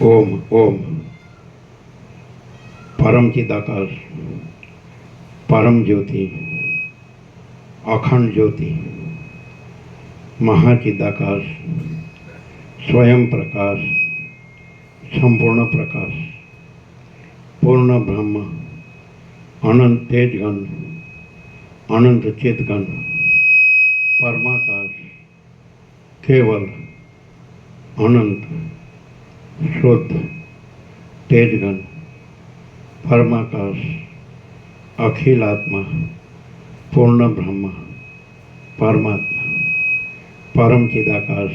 ओम ओम परम चिदाकाश, परम ज्योति, अखंड ज्योति, महाचिदाकाश, स्वयं प्रकाश, संपूर्ण प्रकाश, पूर्ण ब्रह्म, अनंत तेजगण, अनंत चेतगण, परमाकाश, केवल अनंत शुद्ध तेजगण, परमाकाश, अखिल आत्मा, पूर्ण ब्रह्म, परमात्मा, परम चिदाकाश,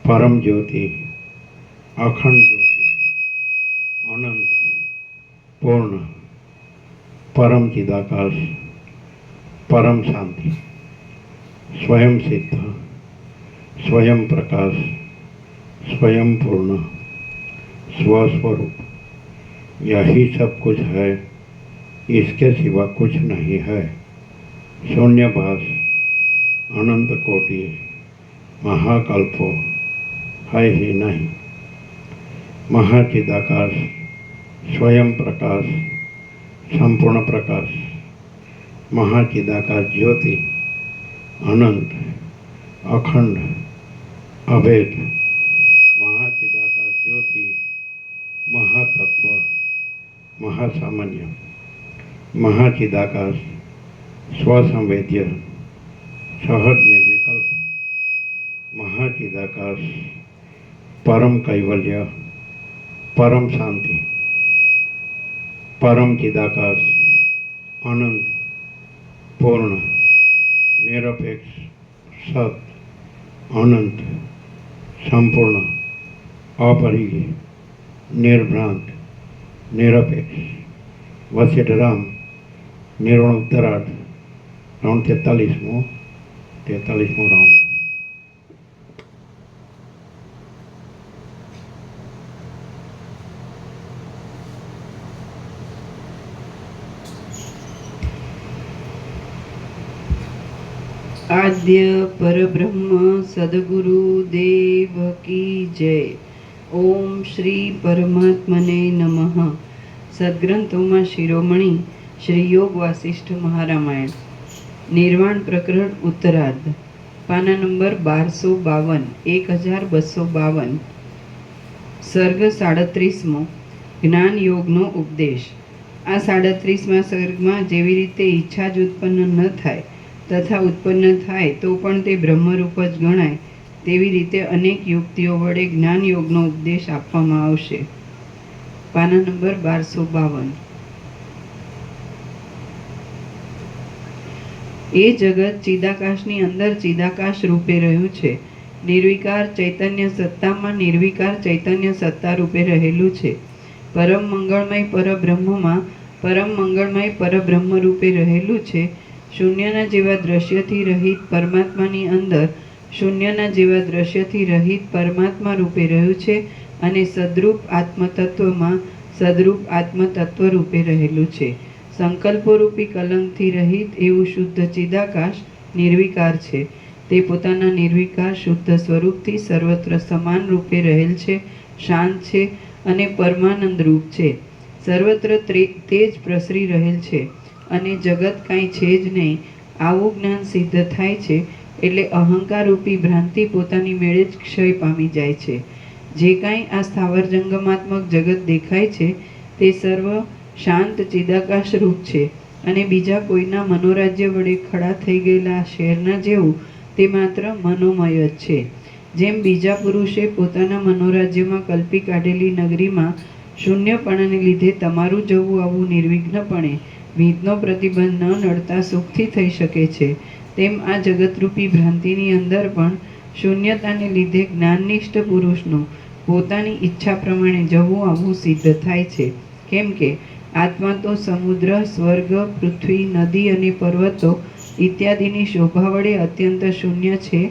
परम ज्योति, अखंड ज्योति, अनंत पूर्ण परम चिदाकाश, परम शांति, स्वयं सिद्ध, स्वयं प्रकाश, स्वयं पूर्ण, स्वस्वरूप, यही सब कुछ है, इसके सिवा कुछ नहीं है। शून्यभास, अनंत कोटि, महाकल्पो है ही नहीं। महाचिदाकाश, स्वयं प्रकाश, संपूर्ण प्रकाश, महाचिदाकाश ज्योति, अनंत, अखंड, अभेद, महाचिदाकाश ज्योति, महातत्व, महासामान्य, महाचिदाकाश, स्वसंवेद्य, सहज निर्विकल्प, महाचिदाकाश, परम कैवल्य, परम शांति, परम चिदाकाश, अनंत, पूर्ण, निरपेक्ष, सत, अनंत, संपूर्ण, अपरिग्रह, निर्भ्रांत, निरपेक्ष, वशिष्ठराम, निर्वाण उत्तरार्ध, राउंड 43मो राउंड। आद्य परब्रह्म सद्गुरु देव की जय। ओम श्री परमात्मने नमः। સદગ્રંથોમાં શિરોમણી શ્રી યોગ વાસિષ્ઠ મહારામાયણ નિર્વાણ પ્રકરણ ઉત્તરાર્ધ પાના નંબર 1252 1252 સર્ગ 37મો જ્ઞાન યોગનો ઉપદેશ। આ 37મા સર્ગમાં જેવી રીતે ઈચ્છા જ ઉત્પન્ન ન થાય તથા ઉત્પન્ન થાય તો પણ તે બ્રહ્મરૂપ જ ગણાય તેવી રીતે અનેક યુક્તિઓ વડે જ્ઞાન યોગનો ઉપદેશ આપવામાં આવશે। પાના નંબર 1252। એ જગત ચિદાકાશની અંદર ચિદાકાશ રૂપે રહ્યું છે। નિર્વિકાર ચૈતન્ય સત્તામાં નિર્વિકાર ચૈતન્ય સત્તા રૂપે રહેલું છે। પરમ મંગળમય પરબ્રહ્મમાં પરમ મંગળમય પરબ્રહ્મ રૂપે રહેલું છે। શૂન્યના જેવા દ્રશ્યથી રહિત પરમાત્માની અંદર શૂન્યના જેવા દ્રશ્યથી રહિત પરમાત્મા રૂપે રહ્યું છે અને સદરૂપ આત્મતત્વમાં સદરૂપ આત્મતત્વ રૂપે રહેલું છે। સંકલ્પોરૂપી કલંકથી રહિત એવું શુદ્ધ ચિદાકાશ નિર્વિકાર છે। તે પોતાના નિર્વિકાર શુદ્ધ સ્વરૂપથી સર્વત્ર સમાન રૂપે રહેલ છે, શાંત છે અને પરમાનંદ રૂપ છે। સર્વત્ર તેજ પ્રસરી રહેલ છે અને જગત કાંઈ છે જ નહીં આવું જ્ઞાન સિદ્ધ થાય છે એટલે અહંકાર રૂપી ભ્રાંતિ પોતાની મેળે જ ક્ષય પામી જાય છે। જે કાંઈ આ સ્થાવર જંગમાત્મક જગત દેખાય છે તે સર્વ શાંત ચિદાકાશ રૂપ છે અને બીજા કોઈના મનોરાજ્ય વડે ખડા થઈ ગયેલા શહેરના જેવું તે માત્ર મનોમય જ છે. જેમ બીજા પુરુષે પોતાના મનોરાજ્યમાં કલ્પી કાઢેલી નગરીમાં શૂન્યપણાને લીધે તમારું જવું આવવું નિર્વિઘ્નપણે વિધનો પ્રતિબંધ ન નડતા સુખથી થઈ શકે છે, તેમ આ જગતરૂપી ભ્રાંતિની અંદર પણ શૂન્યતાને લીધે જ્ઞાનનિષ્ઠ પુરુષનું પોતાની ઈચ્છા પ્રમાણે જવું આવવું સિદ્ધ થાય છે. કેમ કે આત્મા તો સમુદ્ર, સ્વર્ગ, પૃથ્વી, નદી અને પર્વતો ઇત્યાદિની શોભા વડે અત્યંત શૂન્ય છે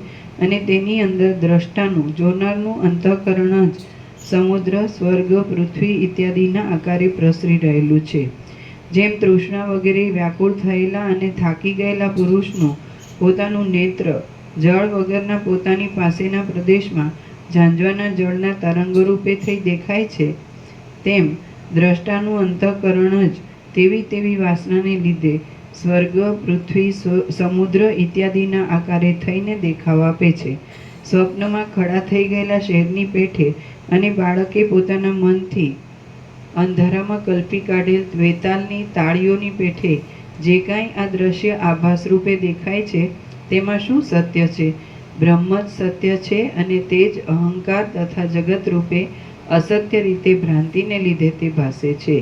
અને તેની અંદર દ્રષ્ટાનું, જોનારનું અંતઃકરણ જ સમુદ્ર, સ્વર્ગ, પૃથ્વી ઇત્યાદિના આકારે પ્રસરી રહેલું છે. જેમ તૃષ્ણા વગેરે વ્યાકુળ થયેલા અને થાકી ગયેલા પુરુષનું પોતાનું નેત્ર જળ વગરના પોતાની પાસેના પ્રદેશમાં ઝાંઝવાના જળના તરંગો રૂપે થઈ દેખાય છે, તેમ દ્રષ્ટાનું અંતઃકરણ જ તેવી વાસનાને લીધે સ્વર્ગ, પૃથ્વી, સમુદ્ર ઇત્યાદિના આકારે થઈને દેખાવ આપે છે. સ્વપ્નમાં ખડા થઈ ગયેલા શહેરની પેઠે અને બાળકે પોતાના મનથી અંધારામાં કલ્પી કાઢેલ વેતાલની તાળીઓની પેઠે જે કાંઈ આ દ્રશ્ય આભાસ રૂપે દેખાય છે તેમાં શું સત્ય છે? બ્રહ્મ જ સત્ય છે અને તે જ અહંકાર તથા જગત રૂપે અસત્ય રીતે ભ્રાંતિને લીધે તે ભાસે છે.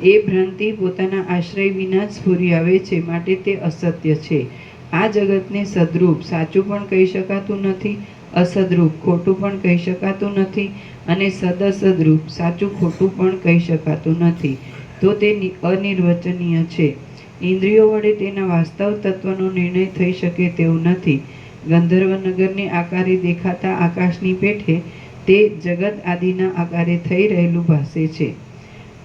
એ ભ્રાંતિ પોતાના આશ્રય વિના જ સ્ફુરી આવે છે, માટે તે અસત્ય છે. આ જગતને સદરૂપ સાચું પણ કહી શકાતું નથી, અસદરૂપ ખોટું પણ કહી શકાતું નથી અને સદઅસદરૂપ સાચું ખોટું પણ કહી શકાતું નથી. તો તે અનિર્વચનીય છે. ઇન્દ્રિયો વડે તેના વાસ્તવ તત્વનો નિર્ણય થઈ શકે તેવું નથી. ગંધર્વનગરને આકારે દેખાતા આકાશની પેઠે તે જગત આદિના આકારે થઈ રહેલું ભાસે છે.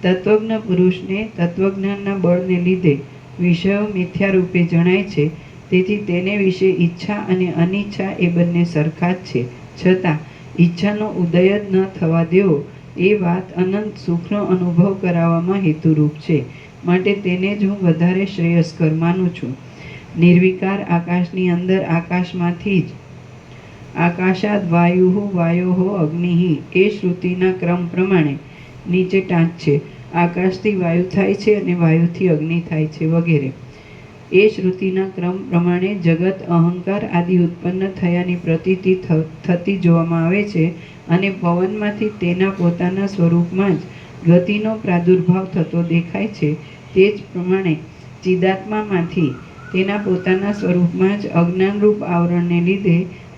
તત્વજ્ઞ પુરુષને તત્વજ્ઞાનના બળને લીધે વિષયો મિથ્યા રૂપે જણાય છે, તેથી તેને વિશે ઈચ્છા અને અનિચ્છા એ બંને સરખા જ છે. છતાં ઈચ્છાનો ઉદય જ ન થવા દેવો એ વાત અનંત સુખનો અનુભવ કરાવવામાં હેતુરૂપ છે, માટે તેને જ હું વધારે શ્રેયસ્કર માનું છું. નિર્વિકાર આકાશની અંદર આકાશમાંથી જ આકાશાદ વાયુ વાયો અગ્નિ એ શ્રુતિના ક્રમ પ્રમાણે નીચે ટાંચ છે. આકાશથી વાયુ થાય છે અને વાયુથી અગ્નિ થાય છે વગેરે. એ શ્રુતિના ક્રમ પ્રમાણે જગત અહંકાર આદિ ઉત્પન્ન થયાની પ્રતીતિ થતી જોવામાં આવે છે અને પવનમાંથી તેના પોતાના સ્વરૂપમાં જ ગતિનો પ્રાદુર્ભાવ થતો દેખાય છે. તે જ પ્રમાણે ચિદાત્મામાંથી તેના પોતાના સ્વરૂપમાં જ અજ્ઞાનરૂપ આવરણને લીધે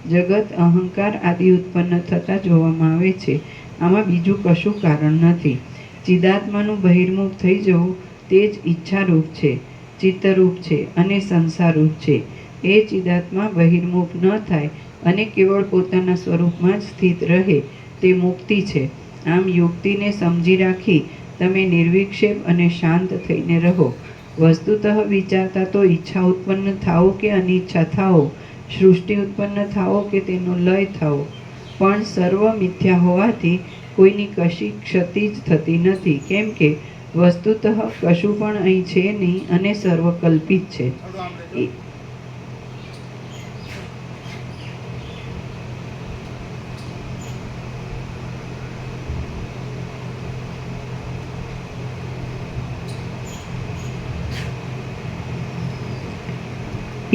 જગત અહંકાર આદિ ઉત્પન્ન થતા જોવામાં આવે છે. આમાં બીજું કશું કારણ નથી. ચિદાત્માનું બહિર્મુખ થઈ જવું તે જ ઈચ્છારૂપ છે, ચિત્તરૂપ છે અને સંસારરૂપ છે. એ ચિદાત્મા બહિર્મુખ ન થાય અને કેવળ પોતાના સ્વરૂપમાં જ સ્થિત રહે તે મુક્તિ છે. આમ યુક્તિને સમજી રાખી તમે નિર્વિક્ષેપ અને શાંત થઈને રહો. વસ્તુતઃ વિચારતા તો ઈચ્છા ઉત્પન્ન થાઓ કે અનિચ્છા થાઓ, સૃષ્ટિ ઉત્પન્ન થાઓ કે તેનો લય થાઓ, પણ સર્વ મિથ્યા હોવાથી કોઈની કશી ક્ષતિ જ થતી નથી. કેમ કે વસ્તુતઃ કશું પણ અહીં છે નહીં અને સર્વ કલ્પિત છે.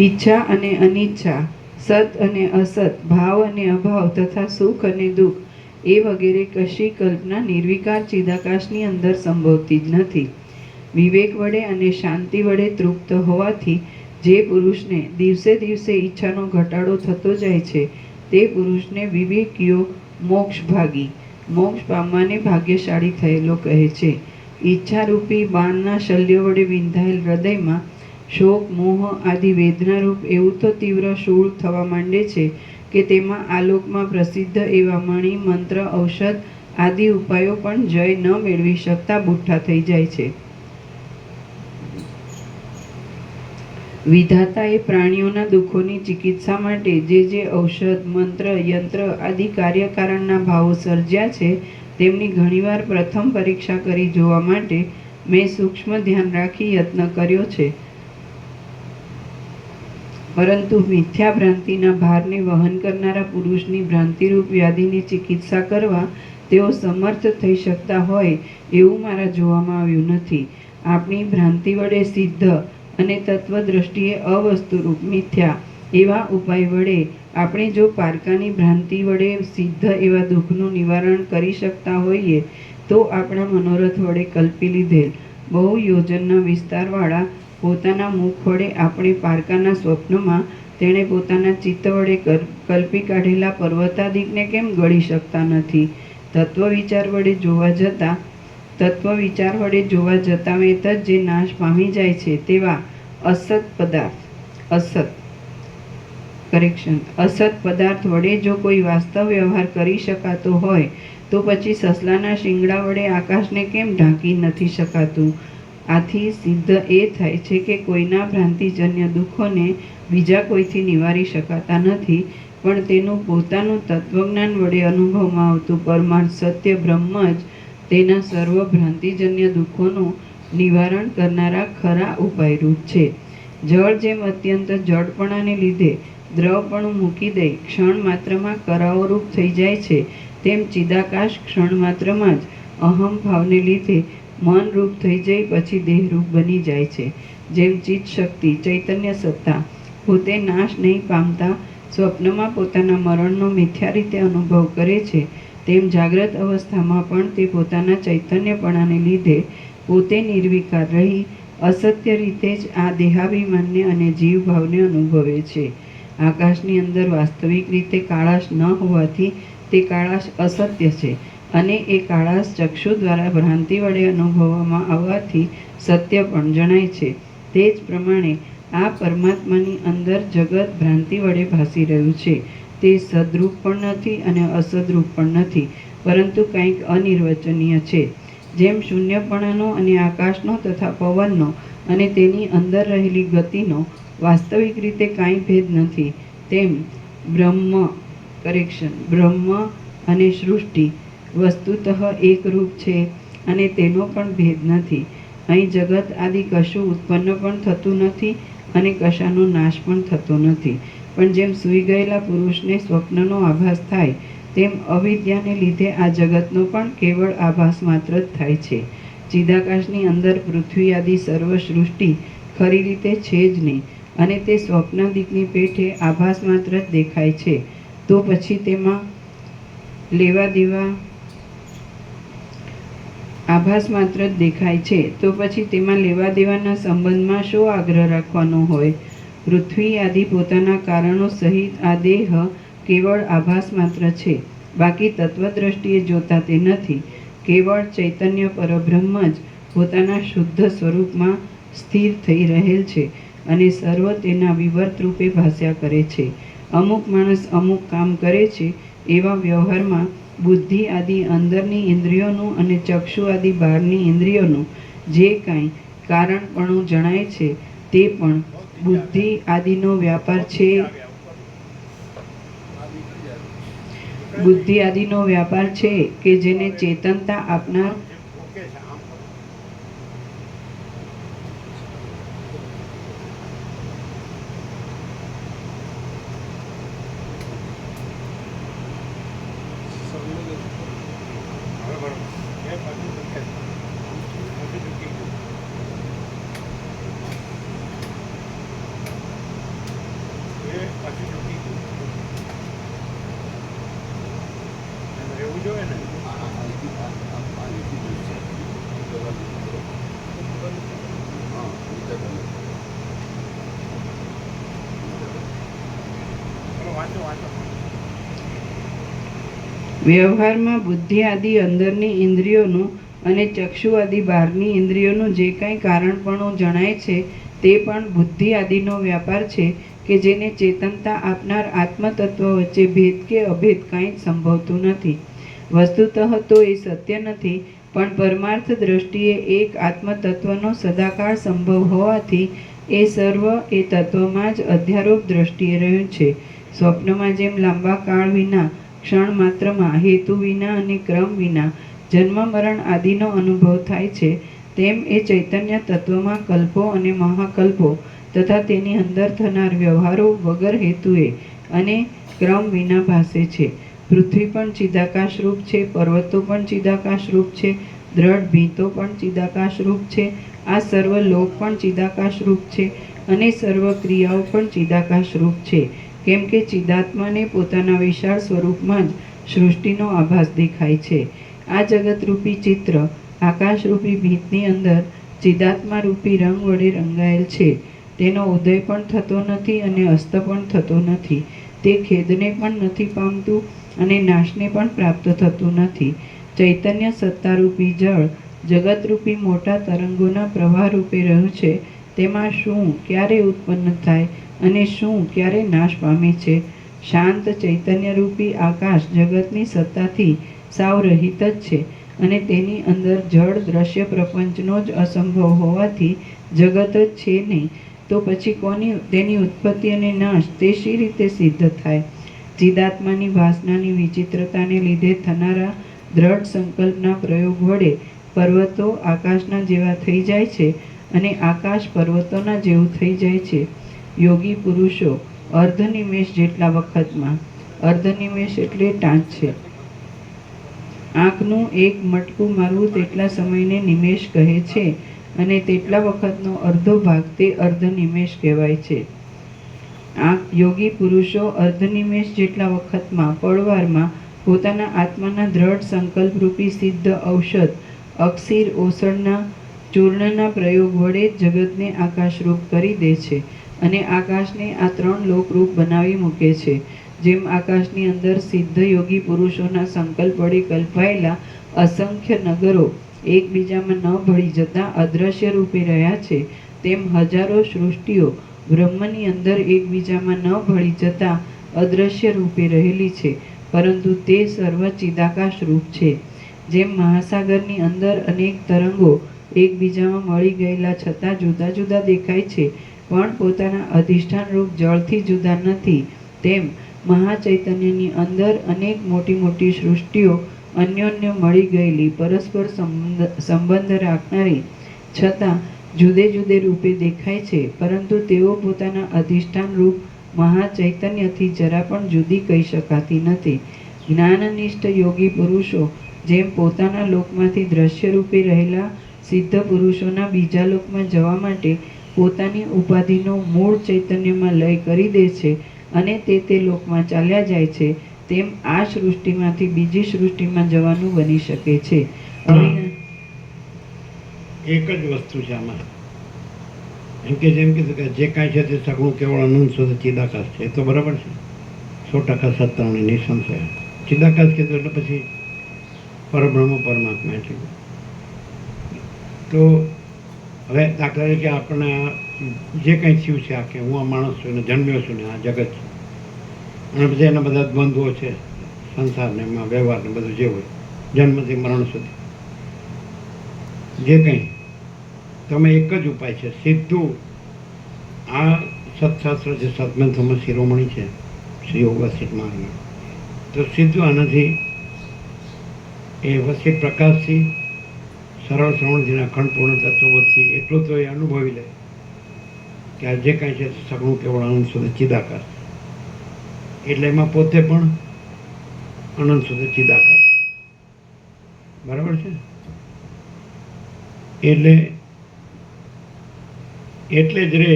ઈચ્છા અને અનિચ્છા, સત અને અસત, ભાવ અને અભાવ તથા સુખ અને દુઃખ એ વગેરે કશી કલ્પના નિર્વિકાર ચિદાકાશની અંદર સંભવતી જ નથી. વિવેક વડે અને શાંતિ વડે તૃપ્ત હોવાથી જે પુરુષને દિવસે દિવસે ઈચ્છાનો ઘટાડો થતો જાય છે તે પુરુષને વિવેકીઓ મોક્ષભાગી, મોક્ષ પામવાને ભાગ્યશાળી થયેલો કહે છે. ઈચ્છારૂપી બાણના શલ્ય વડે વિંધાયેલ હૃદયમાં શોક, મોહ આદિ વેદનારૂપ એવું તો તીવ્ર શૂળ થવા માંડે છે કે તેમાં આલોકમાં પ્રસિદ્ધ એવા મણિ, મંત્ર, ઔષધ આદિ ઉપાયો પણ જય ન મેળવી શકતા બુઠ્ઠા થઈ જાય છે. વિધાતાએ પ્રાણીઓના દુઃખોની ચિકિત્સા માટે જે ઔષધ, મંત્ર, યંત્ર આદિ કાર્યકારણના ભાવો સર્જ્યા છે તેમની ઘણીવાર પ્રથમ પરીક્ષા કરી જોવા માટે મેં સૂક્ષ્મ ધ્યાન રાખી યત્ન કર્યો છે. પરંતુ મિથ્યા ભ્રાંતિના ભારને વહન કરનારા પુરુષની ભ્રાંતિરૂપ વ્યાધિની ચિકિત્સા કરવા તેઓ સમર્થ થઈ શકતા હોય એવું મારા જોવામાં આવ્યું નથી. આપણી ભ્રાંતિ વડે સિદ્ધ અને તત્વદ્રષ્ટિએ અવસ્તુરૂપ મિથ્યા એવા ઉપાય વડે આપણે જો પારકાની ભ્રાંતિ વડે સિદ્ધ એવા દુઃખનું નિવારણ કરી શકતા હોઈએ તો આપણા મનોરથ વડે કલ્પી લીધેલ બહુ યોજનના વિસ્તારવાળા પોતાના મુખ વડે આપણે પારકાના સ્વપ્નમાં તેણે પોતાના ચિત્ત વડે કલ્પી કાઢેલા પર્વતાદિકને કેમ ગળી શકતા નથી? તત્વ વિચાર વડે જોવા જતા વેત જ જે નાશ પામી જાય છે તેવા અસત પદાર્થ વડે જો કોઈ વાસ્તવ વ્યવહાર કરી શકાતો હોય તો પછી સસલાના શિંગડા વડે આકાશને કેમ ઢાંકી નથી શકાતું? આથી સિદ્ધ એ થાય છે કે કોઈના ભ્રાંતિજન્ય દુઃખોને બીજા કોઈથી નિવારી શકાતા નથી, પણ તેનું પોતાનું તત્વજ્ઞાન વડે અનુભવમાં આવતું પરમાર્થ સત્ય બ્રહ્મ જ તેના સર્વ ભ્રાંતિજન્ય દુઃખોનું નિવારણ કરનારા ખરા ઉપાયરૂપ છે. જળ જેમ અત્યંત જડપણાને લીધે દ્રવપણું મૂકી દઈ ક્ષણ માત્રમાં કરાઓરૂપ થઈ જાય છે, તેમ ચિદાકાશ ક્ષણ માત્રમાં જ અહમ ભાવને લીધે મનરૂપ થઈ જઈ પછી દેહરૂપ બની જાય છે. જેમ ચિત્ત શક્તિ ચૈતન્ય સત્તા પોતે નાશ નહીં પામતા સ્વપ્નમાં પોતાના મરણનો મિથ્યા રીતે અનુભવ કરે છે, તેમ જાગ્રત અવસ્થામાં પણ તે પોતાના ચૈતન્યપણાને લીધે પોતે નિર્વિકાર રહી અસત્ય રીતે જ આ દેહાભિમાનને અને જીવભાવને અનુભવે છે. આકાશની અંદર વાસ્તવિક રીતે કાળાશ ન હોવાથી તે કાળાશ અસત્ય છે અને એ કાળાશ ચક્ષુ દ્વારા ભ્રાંતિ વડે અનુભવવામાં આવવાથી સત્ય પણ જણાય છે. તે જ પ્રમાણે આ પરમાત્માની અંદર જગત ભ્રાંતિ વડે ભાસી રહ્યું છે. તે સદરૂપ પણ નથી અને અસદરૂપ પણ નથી, પરંતુ કંઈક અનિર્વચનીય છે. જેમ શૂન્યપણાનો અને આકાશનો તથા પવનનો અને તેની અંદર રહેલી ગતિનો વાસ્તવિક રીતે કાંઈ ભેદ નથી, તેમ બ્રહ્મ અને સૃષ્ટિ વસ્તુતઃ એકરૂપ છે અને તેનો પણ ભેદ નથી. અહીં જગત આદિ કશું ઉત્પન્ન પણ થતું નથી અને કશાનો નાશ પણ થતો નથી. પણ જેમ સૂઈ ગયેલા પુરુષને સ્વપ્નનો આભાસ થાય તેમ અવિદ્યાને લીધે આ જગતનો પણ કેવળ આભાસ માત્ર જ થાય છે. ચિદાકાશની અંદર પૃથ્વી આદિ સર્વ સૃષ્ટિ ખરી રીતે છે જ નહીં અને તે સ્વપ્નાદિકની પેઠે આભાસ માત્ર જ દેખાય છે, તો પછી તેમાં લેવા દેવાના સંબંધમાં શો આગ્રહ રાખવાનો હોય? પૃથ્વી આદિ પોતાના કારણો સહિત આ દેહ કેવળ આભાસ માત્ર છે, બાકી તત્વદ્રષ્ટિએ જોતા તે નથી. કેવળ ચૈતન્ય પરબ્રહ્મ જ પોતાના શુદ્ધ સ્વરૂપમાં સ્થિર થઈ રહેલ છે અને સર્વ તેના વિવર્ત રૂપે ભાસ્યા કરે છે. અમુક માણસ અમુક કામ કરે છે એવા વ્યવહારમાં બુદ્ધિ આદિ અંદરની ઇન્દ્રિયોનું અને ચક્ષુ આદિ બહારની ઇન્દ્રિયોનું જે કાંઈ કારણપણું જણાય છે તે પણ બુદ્ધિ આદિનો વ્યાપાર છે કે જેને ચેતનતા આપનાર વ્યવહારમાં બુદ્ધિ આદિ અંદરની ઇન્દ્રિયોનું અને ચક્ષુ આદિ બહારની ઇન્દ્રિયોનું જે કાંઈ કારણપણું જણાય છે તે પણ બુદ્ધિ આદિનો વ્યાપાર છે કે જેને ચેતનતા આપનાર આત્મતત્વ વચ્ચે ભેદ કે અભેદ કાંઈ જ સંભવતું નથી. વસ્તુતઃ તો એ સત્ય નથી, પણ પરમાર્થ દ્રષ્ટિએ એક આત્મતત્વનો સદાકાળ સંભવ હોવાથી એ સર્વ એ તત્વમાં જ અધ્યારોપ દ્રષ્ટિએ રહ્યું છે. સ્વપ્નમાં જેમ લાંબા કાળ વિના ક્ષણ માત્રમાં હેતુ વિના અને ક્રમ વિના જન્મ મરણ આદિનો અનુભવ થાય છે, તેમ એ ચૈતન્ય તત્વમાં કલ્પો અને મહાકલ્પો તથા તેની અંદર થનાર વ્યવહારો વગર હેતુએ અને ક્રમ વિના ભાસે છે. પૃથ્વી પણ ચિદાકાશ રૂપ છે, પર્વતો પણ ચિદાકાશ રૂપ છે, દ્રઢ ભીંતો પણ ચિદાકાશ રૂપ છે, આ સર્વ લોક પણ ચિદાકાશ રૂપ છે અને સર્વ ક્રિયાઓ પણ ચિદાકાશ રૂપ છે. કેમ કે ચિદાત્માને પોતાના વિશાળ સ્વરૂપમાં જ સૃષ્ટિનો આભાસ દેખાય છે. આ જગતરૂપી ચિત્ર આકાશરૂપી ભીંતની અંદર ચિદાત્મા રૂપી રંગ વડે રંગાયેલ છે. તેનો ઉદય પણ થતો નથી અને અસ્ત પણ થતો નથી. તે ખેદને પણ નથી પામતું અને નાશને પણ પ્રાપ્ત થતું નથી. ચૈતન્ય સત્તારૂપી જળ જગતરૂપી મોટા તરંગોના પ્રવાહ રૂપે રહ્યું છે. તેમાં શું ક્યારે ઉત્પન્ન થાય અને શું ક્યારે નાશ પામે છે? શાંત ચૈતન્યરૂપી આકાશ જગતની સત્તાથી સાવ રહિત જ છે અને તેની અંદર જળ દ્રશ્ય પ્રપંચનો જ અસંભવ હોવાથી જગત જ છે નહીં, તો પછી તેની ઉત્પત્તિ અને નાશ તે શી રીતે સિદ્ધ થાય? ચિદાત્માની વાસનાની વિચિત્રતાને લીધે થનારા દ્રઢ સંકલ્પના પ્રયોગ વડે પર્વતો આકાશના જેવા થઈ જાય છે અને આકાશ પર્વતોના જેવું થઈ જાય છે. યોગી પુરુષો અર્ધનિમેષ જેટલા વખતમાં, અર્ધનિમેષ એટલે ટાંચ છે, આંખનું એક મટકું મારવું તેટલા સમયને નિમેષ કહે છે અને તેટલા વખતનો અર્ધો ભાગ તે અર્ધનિમેષ કહેવાય છે. યોગી પુરુષો અર્ધનિમેષ જેટલા વખતમાં પળવારમાં પોતાના આત્માના દ્રઢ સંકલ્પરૂપી સિદ્ધ ઔષધ અક્ષીર ઓસળના ચૂર્ણના પ્રયોગ વડે જગતને આકાશરૂપ કરી દે છે અને આકાશને આ 3 લોકરૂપ બનાવી મૂકે છે. જેમ આકાશની અંદર સિદ્ધ યોગી પુરુષોના સંકલ્પ વડે કલ્પાયેલા અસંખ્ય નગરો એકબીજામાં ન ભળી જતા અદ્રશ્ય રૂપે રહ્યા છે, તેમ હજારો સૃષ્ટિઓ બ્રહ્મની અંદર એકબીજામાં ન ભળી જતા અદ્રશ્ય રૂપે રહેલી છે, પરંતુ તે સર્વ ચિદાકાશ રૂપ છે. જેમ મહાસાગરની અંદર અનેક તરંગો એકબીજામાં મળી ગયેલા છતાં જુદા જુદા દેખાય છે પણ પોતાના અધિષ્ઠાન રૂપ જળથી જુદા નથી, તેમ મહાચૈતન્યની અંદર અનેક મોટી મોટી સૃષ્ટિઓ અન્યોન્ય મળી ગયેલી પરસ્પર સંબંધ રાખનારી છતાં જુદે જુદે રૂપે દેખાય છે, પરંતુ તેઓ પોતાના અધિષ્ઠાન રૂપ મહાચૈતન્યથી જરા પણ જુદી કહી શકાતી નથી. જ્ઞાનનિષ્ઠ યોગી પુરુષો જેમ પોતાના લોકમાંથી દ્રશ્ય રૂપે રહેલા સિદ્ધ પુરુષોના બીજા લોકમાં જવા માટે પોતાની ઉપાધિનો મૂળ ચૈતન્યમાં લય કરી દે છે અને તે લોકમાં ચાલ્યા જાય છે, તેમ આ સૃષ્ટિમાંથી બીજી સૃષ્ટિમાં જવાનું બની શકે છે. એક જ વસ્તુ છે આમાં, એમ કે જેમ કીધું કે જે કાંઈ છે તે સગુણ કેવળ અનંત શુદ્ધ ચિદાકાશ છે, એ તો બરાબર છે, 100% સત્ય અને નિસંશય ચિદાકાશ કીધું એટલે પછી પરબ્રહ્મ પરમાત્મા એટલે. તો હવે દાખલા તરીકે આપણને જે કંઈ થયું છે આ કે હું આ માણસ છું ને જન્મ્યો છું ને આ જગત છે, અને પછી એના બધા બંધુઓ છે સંસારને એમાં વ્યવહારને બધું જે હોય જન્મથી મરણ સુધી જે કંઈ, તમે એક જ ઉપાય છે સીધું આ સત્શાસ્ત્ર જે સદગ્રંથોમાં શિરોમણી છે શ્રી યોગ વસિષ્ઠ મહારાજના, તો સીધું આનાથી એ વસિષ્ઠ પ્રકાશથી સરળ શ્રવણથી અખંડ પૂર્ણ તત્વોથી એટલું તો એ અનુભવી લે કે આ જે કાંઈ છે સગુણ કેવળ અનંત શુદ્ધ ચિદાકાશ, એટલે એમાં પોતે પણ અનંત શુદ્ધ ચિદાકાશ, બરાબર છે. એટલે જ રે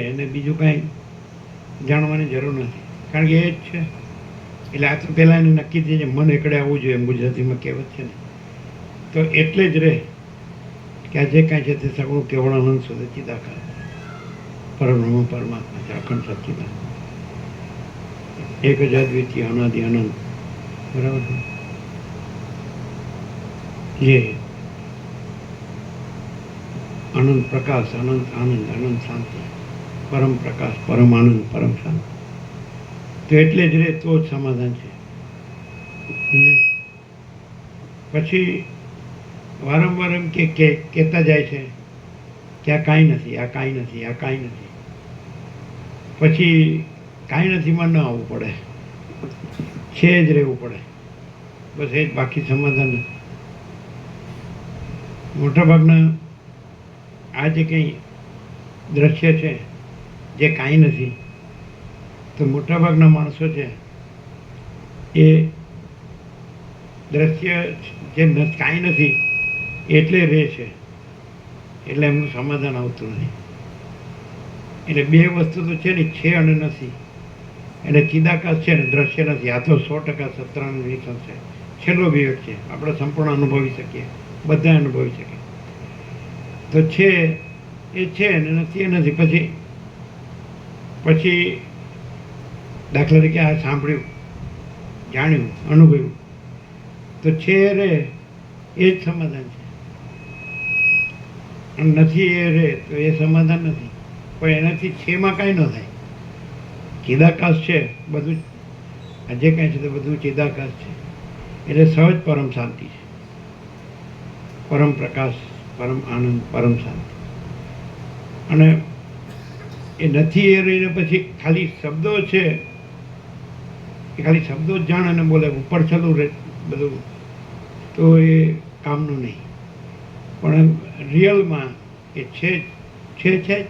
એને બીજું કાંઈ જાણવાની જરૂર નથી, કારણ કે એ જ છે. એટલે આ તો પહેલાં એને નક્કી થઈ જાય મન એકડે આવવું જોઈએ એમ ગુજરાતીમાં કહેવત છે ને, તો એટલે જ રહે કે આ જે કાંઈ છે તે સગુણ કેવળ અનંત શુદ્ધ ચિદાકાશ પરબ્રહ્મ પરમાત્મા છે, અખંડ સચ્ચિદાનંદ, એક જ અદ્વિતીય અનાદિ અનંત, બરાબર છે. જે અનંત પ્રકાશ, અનંત આનંદ, અનંત શાંતિ, પરમ પ્રકાશ, પરમ આનંદ, પરમ શાંતિ, તો એટલે જ રહે તો જ સમાધાન છે. અને પછી વારંવાર એમ કહેતા જાય છે કે આ કાંઈ નથી, આ કાંઈ નથી, આ કાંઈ નથી, પછી કાંઈ નથીમાં ન આવવું પડે, છે જ રહેવું પડે, બસ એ જ, બાકી સમાધાન નથી. મોટાભાગના આ જે કંઈ દ્રશ્ય છે જે કાંઈ નથી, તો મોટાભાગના માણસો છે એ દ્રશ્ય જે કાંઈ નથી એટલે રહે છે, એટલે એમનું સમાધાન આવતું નથી. એટલે બે વસ્તુ તો છે ને, છે અને નથી. એટલે ચિદાકાશ છે ને દ્રશ્ય નથી. આ તો 100% સત્રાનું નિરીક્ષણ છે. છેલ્લો વિવેક છે, આપણે સંપૂર્ણ અનુભવી શકીએ, બધા અનુભવી શકીએ. તો છે એ છે ને નથી એ નથી. પછી દાખલા તરીકે આ સાંભળ્યું, જાણ્યું, અનુભવ્યું, તો છે રે એ જ સમાધાન છે. અને નથી એ રે તો એ સમાધાન નથી. પણ એનાથી છેમાં કાંઈ ન થાય. ચિદાકાશ છે બધું, આ જે કાંઈ છે તે બધું ચિદાકાશ છે. એટલે સહજ પરમ શાંતિ છે, પરમ પ્રકાશ, પરમ આનંદ, પરમ શાંતિ. અને એ નથી એ રહીને પછી ખાલી શબ્દો છે, એ ખાલી શબ્દો જ જાણે અને બોલે, ઉપર છેલ્લું રહે બધું, તો એ કામનું નહીં. પણ રિયલમાં એ છે જ,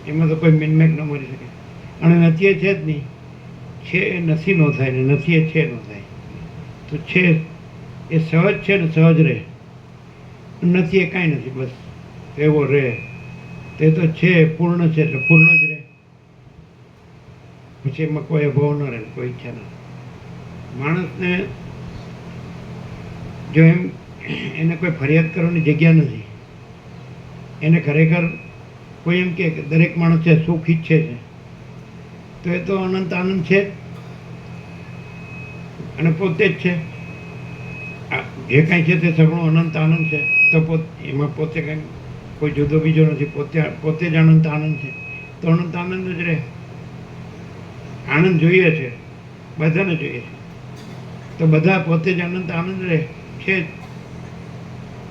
એમાં તો કોઈ મિનમેક ન મળી શકે. અને નથી એ છે જ નહીં. છે એ નથી નો થાય ને નથી એ છે નો થાય. તો છે એ સહજ છે ને સહજ રહે, નથી એ કાંઈ નથી, બસ એવો રહે. તે તો છે પૂર્ણ છે એટલે પૂર્ણ જ રહે. પછી એમાં કોઈ અભાવ ન રહે, કોઈ ઈચ્છા ન રહે. માણસને જો એને કોઈ ફરિયાદ કરવાની જગ્યા નથી, એને ખરેખર કોઈ એમ કે દરેક માણસ છે સુખ ઈચ્છે છે, તો એ તો અનંત આનંદ છે અને પોતે જ છે. જે કાંઈ છે તે સગળું અનંત આનંદ છે. તો એમાં પોતે કંઈ કોઈ જુદો બીજો નથી. પોતે જ અનંત આનંદ છે. તો અનંત આનંદ જ રહે. આનંદ જોઈએ છે, બધાને જોઈએ છે, તો બધા પોતે જ અનંત આનંદ રહે છે જ.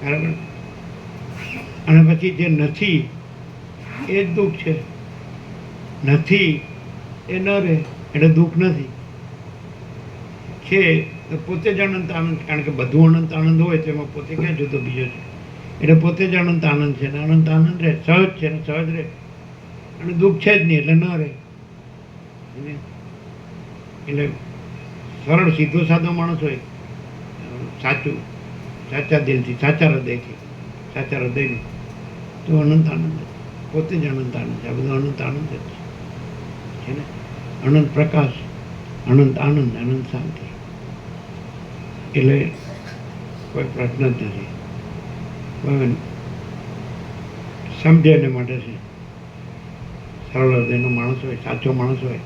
બરાબર. અને પછી જે નથી એ જ દુઃખ છે. નથી એ ન રહે એટલે દુઃખ નથી. છે તો પોતે જ અનંત આનંદ, કારણ કે બધું અનંત આનંદ હોય તો એમાં પોતે ક્યાં જુદો બીજો છે. એટલે પોતે જ અનંત આનંદ છે ને અનંત આનંદ રહે, સહજ છે ને સહજ રહે. અને દુઃખ છે જ નહીં એટલે ન રહે. એટલે સરળ સીધો સાદો માણસ હોય, સાચું, સાચા દિલથી, સાચા હૃદયથી, સાચા હૃદયનું, તો અનંત આનંદ જ, પોતે જ અનંત આનંદ છે. આ બધું અનંત આનંદ જ છે ને. અનંત પ્રકાશ, અનંત આનંદ, અનંત શાંતિ. એટલે કોઈ પ્રશ્ન જ નથી. બરાબર. સમજે એને માટે છે. સરળ હૃદયનો માણસ હોય, સાચો માણસ હોય,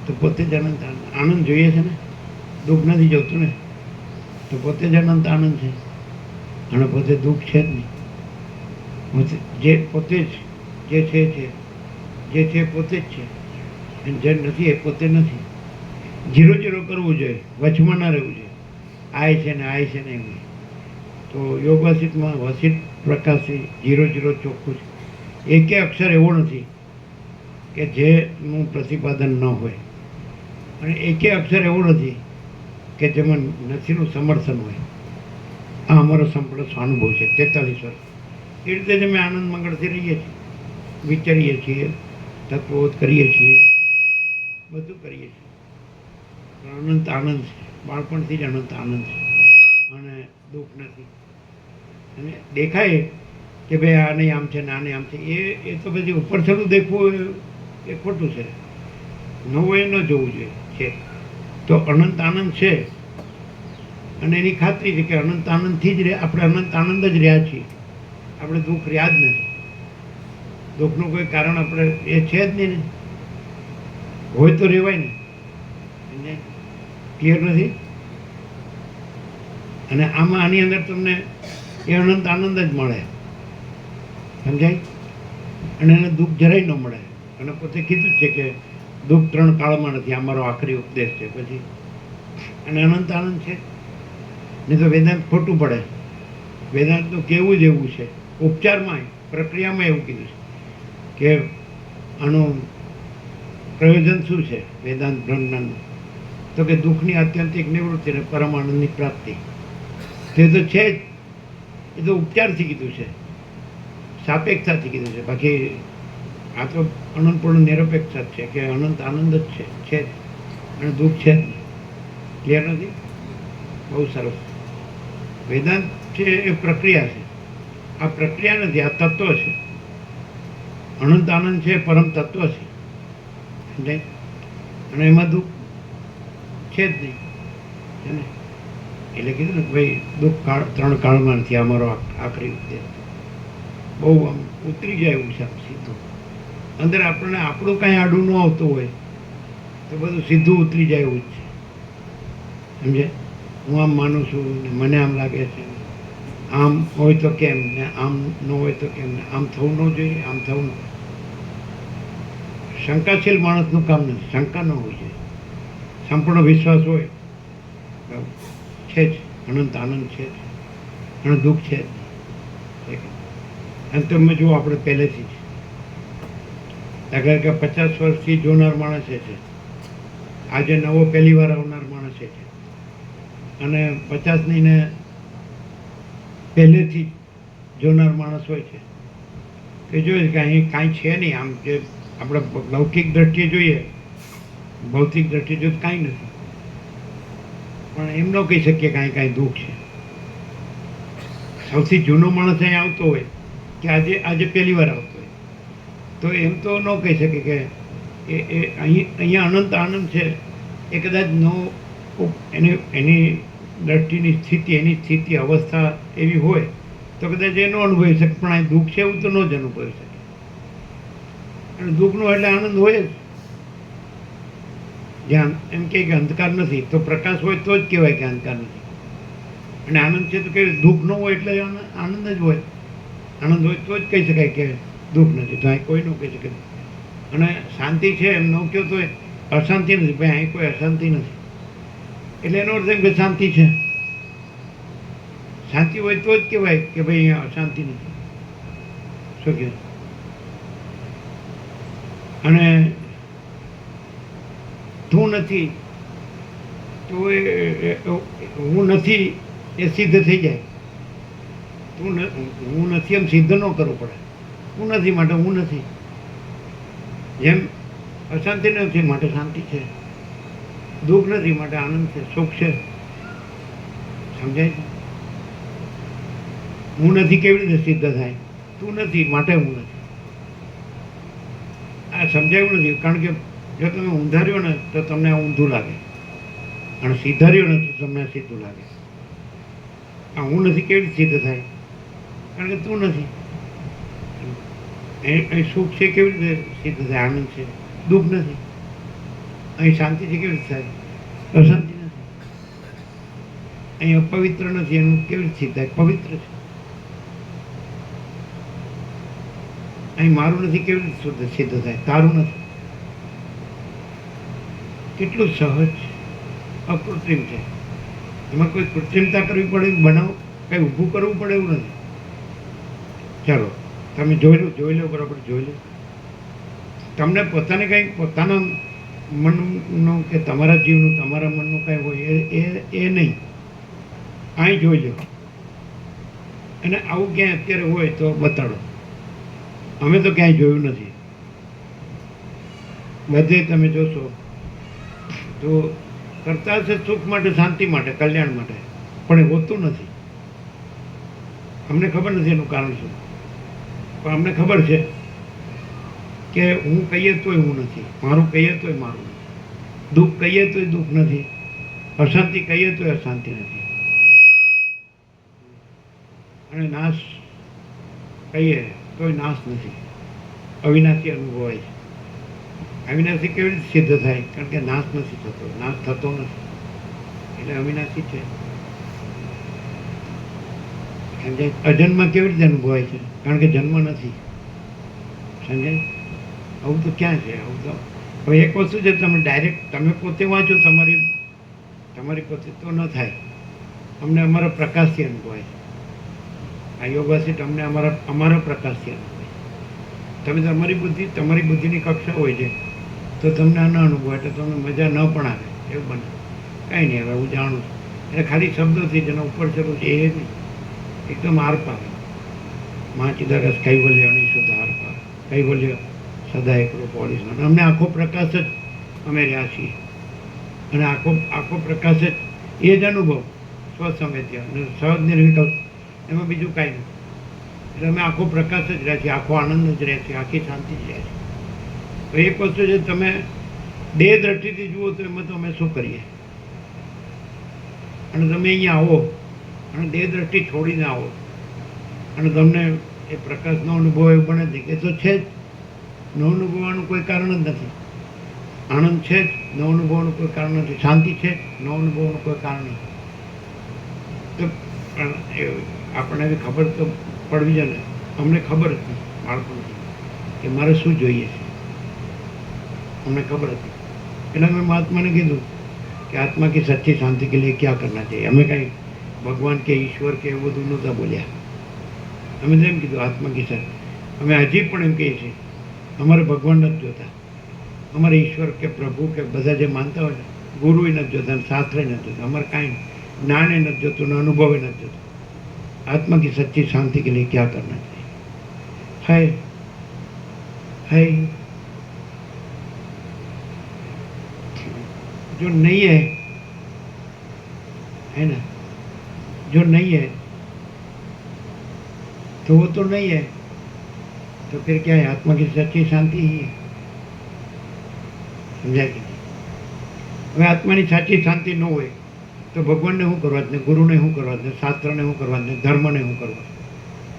તો પોતે જ અનંત આનંદ. આનંદ જોઈએ છે ને, દુઃખ નથી જોતું ને, તો પોતે જ અનંત આનંદ છે. અને પોતે દુઃખ છે જ નહીં. જે પોતે જ જે છે પોતે જ છે. અને જે નથી એ પોતે નથી. 0-0 કરવું જોઈએ, વચમાં ના રહેવું જોઈએ. આય છે ને આય છે ને એવું. તો યોગ વાસિતમાં વસિત પ્રકાશી 0-0 ચોખ્ખું છે. એકે અક્ષર એવો નથી કે જેનું પ્રતિપાદન ન હોય, અને એકે અક્ષર એવો નથી કે જેમાં નથીનું સમર્થન હોય. આ અમારો સંપૂર્ણ સ્વાનુભવ છે 43 વર્ષ. એ રીતે જ અમે આનંદ મંગળથી રહીએ છીએ, વિચારીએ છીએ, તત્વોત કરીએ છીએ, બધું કરીએ છીએ. અનંત આનંદ છે, બાળપણથી જ અનંત આનંદ છે. અને દુઃખ નથી. અને દેખાય કે ભાઈ આ નહીં આમ છે ને આ નહીં આમ છે, એ તો પછી ઉપર છેલ્લું દેખવું એ ખોટું છે. નવું એ ન જોવું જોઈએ. છે તો અનંત આનંદ છે, અને એની ખાતરી છે કે અનંત આનંદથી જ આપણે અનંત આનંદ જ રહ્યા છીએ. આપણે દુઃખ રહ્યા જ નથી. દુઃખનું કોઈ કારણ આપણે એ છે જ નહીં ને. હોય તો રહેવાય ને. ક્લિયર નથી. અને આની અંદર તમને એ અનંત આનંદ જ મળે, સમજાય. અને એને દુઃખ જરાય ન મળે. અને પોતે કીધું જ છે કે દુઃખ 3 કાળમાં નથી. આ મારો આખરી ઉપદેશ છે. પછી અને અનંત આનંદ છે. નહીં તો વેદાંત ખોટું પડે. વેદાંતનું કેવું જ એવું છે, ઉપચારમાં પ્રક્રિયામાં એવું કીધું છે કે આનું પ્રયોજન શું છે વેદાંત બ્રહ્મજ્ઞાનનું. તો કે દુઃખની આત્યંતિક નિવૃત્તિ અને પરમ આનંદની પ્રાપ્તિ. તે તો છે જ. એ તો ઉપચારથી કીધું છે. સાપેક્ષતાથી કીધું છે. બાકી આ તો અનંતપૂર્ણ નિરપેક્ષ જ છે કે અનંત આનંદ જ છે જ. અને દુઃખ છે જ નહીં. ક્લિયર નથી? બહુ સરસ. વેદાંત છે એ પ્રક્રિયા છે. આ પ્રક્રિયા નથી, આ તત્વ છે. અનંત આનંદ છે પરમ તત્વ છે. સમજાય? અને એમાં દુઃખ છે જ નહીં. છે ને? એટલે કીધું ને કે ભાઈ દુઃખ કાળ 3 કાળમાં નથી. આ મારો આખરી ઉપદેશ. બહુ આમ ઉતરી જાય એવું છે આમ સીધું. અંદર આપણને આપણું કાંઈ આડું ન આવતું હોય તો બધું સીધું ઉતરી જાય એવું જ છે. સમજે? હું આમ માનું છું ને મને આમ લાગે છે, આમ હોય તો કેમ ને આમ ન હોય તો કેમ ને આમ થવું ન જોઈએ, આમ થવું ન. શંકાશીલ માણસનું કામ નથી. શંકા ન હોવી જોઈએ. સંપૂર્ણ વિશ્વાસ હોય છે જ, અનંત આનંદ છે જ અને દુઃખ છે જ. અને તમે જુઓ આપણે પહેલેથી જ દાખલા કે 50 વર્ષથી જોનાર માણસ છે, આજે નવો પહેલી વાર આવનાર માણસ છે અને 50ની ને પહેલેથી જોનાર માણસ હોય છે તે જોઈએ કે અહીં કાંઈ છે નહીં. આમ જે આપણે લૌકિક દ્રષ્ટિએ જોઈએ, ભૌતિક દ્રષ્ટિએ જોઈએ તો કાંઈ નથી. પણ એમ ન કહી શકીએ કાંઈ દુઃખ છે. સૌથી જૂનો માણસ અહીં આવતો હોય કે આજે પહેલી વાર આવતો હોય તો એમ તો ન કહી શકે કે અહીંયા અનંત આનંદ છે. એ કદાચ એની દ્રષ્ટિની સ્થિતિ, એની સ્થિતિ અવસ્થા એવી હોય તો કદાચ એ ન અનુભવી શકે. પણ આ દુઃખ છે એવું તો ન જ અનુભવી શકે. અને દુઃખનો એટલે આનંદ હોય જ. જ્યાં એમ કહે કે અંધકાર નથી તો પ્રકાશ હોય તો જ કહેવાય કે અંધકાર નથી. અને આનંદ છે તો કે દુઃખ ન હોય એટલે આનંદ જ હોય. આનંદ હોય તો જ કહી શકાય કે દુઃખ નથી. તો અહીં કોઈ ન કહી શકે. અને શાંતિ છે એમ ન કહો તો અશાંતિ નથી. ભાઈ અહીં કોઈ અશાંતિ નથી એટલે એનો અર્થ એમ કે શાંતિ છે. શાંતિ હોય તો જ કહેવાય કે ભાઈ અહીંયા અશાંતિ નથી. શું કહે? અને તું નથી તો હું નથી એ સિદ્ધ થઈ જાય. હું નથી એમ સિદ્ધ ન કરવું પડે. હું નથી માટે હું નથી. જેમ અશાંતિ નથી માટે શાંતિ છે, દુઃખ નથી માટે આનંદ છે, સુખ છે. સમજાય છે? હું નથી કેવી રીતે સિદ્ધ થાય? તું નથી માટે હું નથી. આ સમજાયું નથી. કારણ કે જો તમે ઊંધાર્યો ને તો તમને ઊંધું લાગે અને સીધાર્યો ને તો તમને સીધું લાગે. આ હું નથી કેવી રીતે સિદ્ધ થાય? કારણ કે તું નથી. અહીં સુખ છે કેવી રીતે સિદ્ધ થાય? આનંદ છે, દુઃખ નથી. અહીં શાંતિ છે કેવી રીતે થાય? અશાંતિ નથી. અહીં અપવિત્ર નથી, એનું કેવી રીતે સિદ્ધ થાય? પવિત્ર છે. અહીં મારું નથી કેવી રીતે સિદ્ધ થાય? તારું નથી. કેટલું સહજ, અકૃત્રિમ છે. એમાં કોઈ કૃત્રિમતા કરવી પડે, બનાવ કંઈ ઊભું કરવું પડે એવું નથી. ચાલો તમે જોઈ લો બરાબર જોઈ લો. તમને પોતાને કંઈક પોતાના મનનું કે તમારા જીવનું, તમારા મનનું કાંઈ હોય એ નહીં. અહીં જોઈ લો. અને આવું ક્યાંય અત્યારે હોય તો બતાડો. અમે તો ક્યાંય જોયું નથી. બધે તમે જોશો તો કરતા હશે સુખ માટે, શાંતિ માટે, કલ્યાણ માટે, પણ એ હોતું નથી. અમને ખબર નથી એનું કારણ શું. પણ અમને ખબર છે કે હું કહીએ તોય હું નથી, મારું કહીએ તોય મારું નથી, દુઃખ કહીએ તોય દુઃખ નથી, અશાંતિ કહીએ તોય અશાંતિ નથી, અને નાશ કહીએ તોય નાશ નથી. અવિનાશી અનુભવાય છે. અવિનાશી કેવી રીતે સિદ્ધ થાય? કારણ કે નાશ નથી થતો, નાશ થતો નથી એટલે અવિનાશી છે. સમજાય? અજન્મ કેવી રીતે અનુભવાય છે? કારણ કે જન્મ નથી. સમજાય? આવું તો ક્યાં છે? આવું તો હવે એક વસ્તુ છે, તમે ડાયરેક્ટ તમે પોતે વાંચો તમારી પોતે તો ન થાય. અમને અમારા પ્રકાશથી અનુભવાય છે. આ યોગાથી તમને અમારા પ્રકાશથી અનુભવાય. તમે તમારી બુદ્ધિની કક્ષા હોય છે તો તમને આ ન અનુભવાય એટલે તમને મજા ન પણ આવે એવું બને. કાંઈ નહીં, હવે હું જાણું છું. એટલે ખાલી શબ્દોથી જેનો ઉપર ચડું છે એ નહીં, એકદમ આર પાવે. મા ચિદાકાશ કૈવલ્ય અનિશુદ્ધાર પાર, કૈવલ્ય સદા એકલો પોલીસમાં. અમને આખો પ્રકાશ જ અમે રહ્યા છીએ, અને આખો પ્રકાશ જ એ જ અનુભવ સ્વસંવેદ્ય અને સહજ નિર્વિકલ્પ, એમાં બીજું કાંઈ નથી. એટલે અમે આખો પ્રકાશ જ રહ્યા છીએ, આખો આનંદ જ રહે છે, આખી શાંતિ જ રહે છે. તો એક વસ્તુ છે, તમે દેહ દ્રષ્ટિથી જુઓ તો એમાં તો અમે શું કરીએ, અને તમે અહીંયા આવો અને દેહ દ્રષ્ટિ છોડીને આવો અને તમને એ પ્રકાશનો અનુભવ એવું બને છે કે તો છે જ, ન અનુભવવાનું કોઈ કારણ જ નથી. આનંદ છે જ, ન અનુભવવાનું કોઈ કારણ નથી. શાંતિ છે જ, ન અનુભવવાનું કોઈ કારણ નથી. તો પણ આપણને એવી ખબર તો પડવી જાય ને. અમને ખબર હતી બાળપણથી કે મારે શું જોઈએ છે, અમને ખબર હતી. એટલે મેં મહાત્માને કીધું કે આત્મા की सच्ची शांति के लिए क्या करना चाहिए. અમે કાંઈ ભગવાન કે ઈશ્વર કે એવું બધું નહોતા બોલ્યા. અમે તો એમ કીધું આત્મા की सच्ची. અમે હજી પણ એમ કહીએ છીએ અમારે ભગવાન નથી જોતા, અમારે ઈશ્વર કે પ્રભુ કે બધા જે માનતા હોય ને, ગુરુએ નથી જોતા ને શાસ્ત્રે નથી જોતા, અમારે કાંઈ જ્ઞાને નથી જોતું ને અનુભવે નથી જોતું. आत्मा की सच्ची शांति के लिए क्या करना चाहिए. है जो नहीं है ना, जो नहीं है तो वो तो नहीं है, तो फिर क्या है, आत्मा की सच्ची शांति ही है. समझा कि હવે આત્માની સાચી શાંતિ ન હોય તો ભગવાનને શું કરવા ને, ગુરુને શું કરવા ને, શાસ્ત્રને શું કરવા ને, ધર્મને શું કરવા.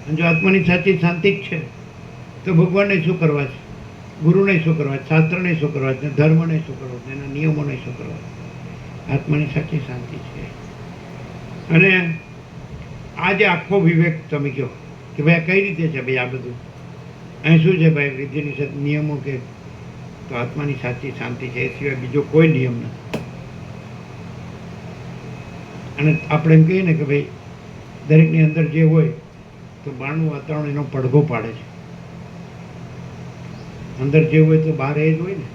અને જો આત્માની સાચી શાંતિ જ છે તો ભગવાનને શું કરવા છે, ગુરુને શું કરવા, શાસ્ત્રને શું કરવા ને, ધર્મને શું કરવા, એના નિયમોને શું કરવા. આત્માની સાચી શાંતિ છે. અને આ જે આખો વિવેક તમે કહો કે ભાઈ આ કઈ રીતે છે, ભાઈ આ બધું અહીં શું છે ભાઈ, વિધિ નિષેધ નિયમો કે, તો આત્માની સાચી શાંતિ છે, એ સિવાય બીજો કોઈ નિયમ નથી. અને આપણે એમ કહીએ ને કે ભાઈ દરેકની અંદર જે હોય તો બહારનું વાતાવરણ એનો પડઘો પાડે છે. અંદર જે હોય તો બહાર એ જ હોય ને,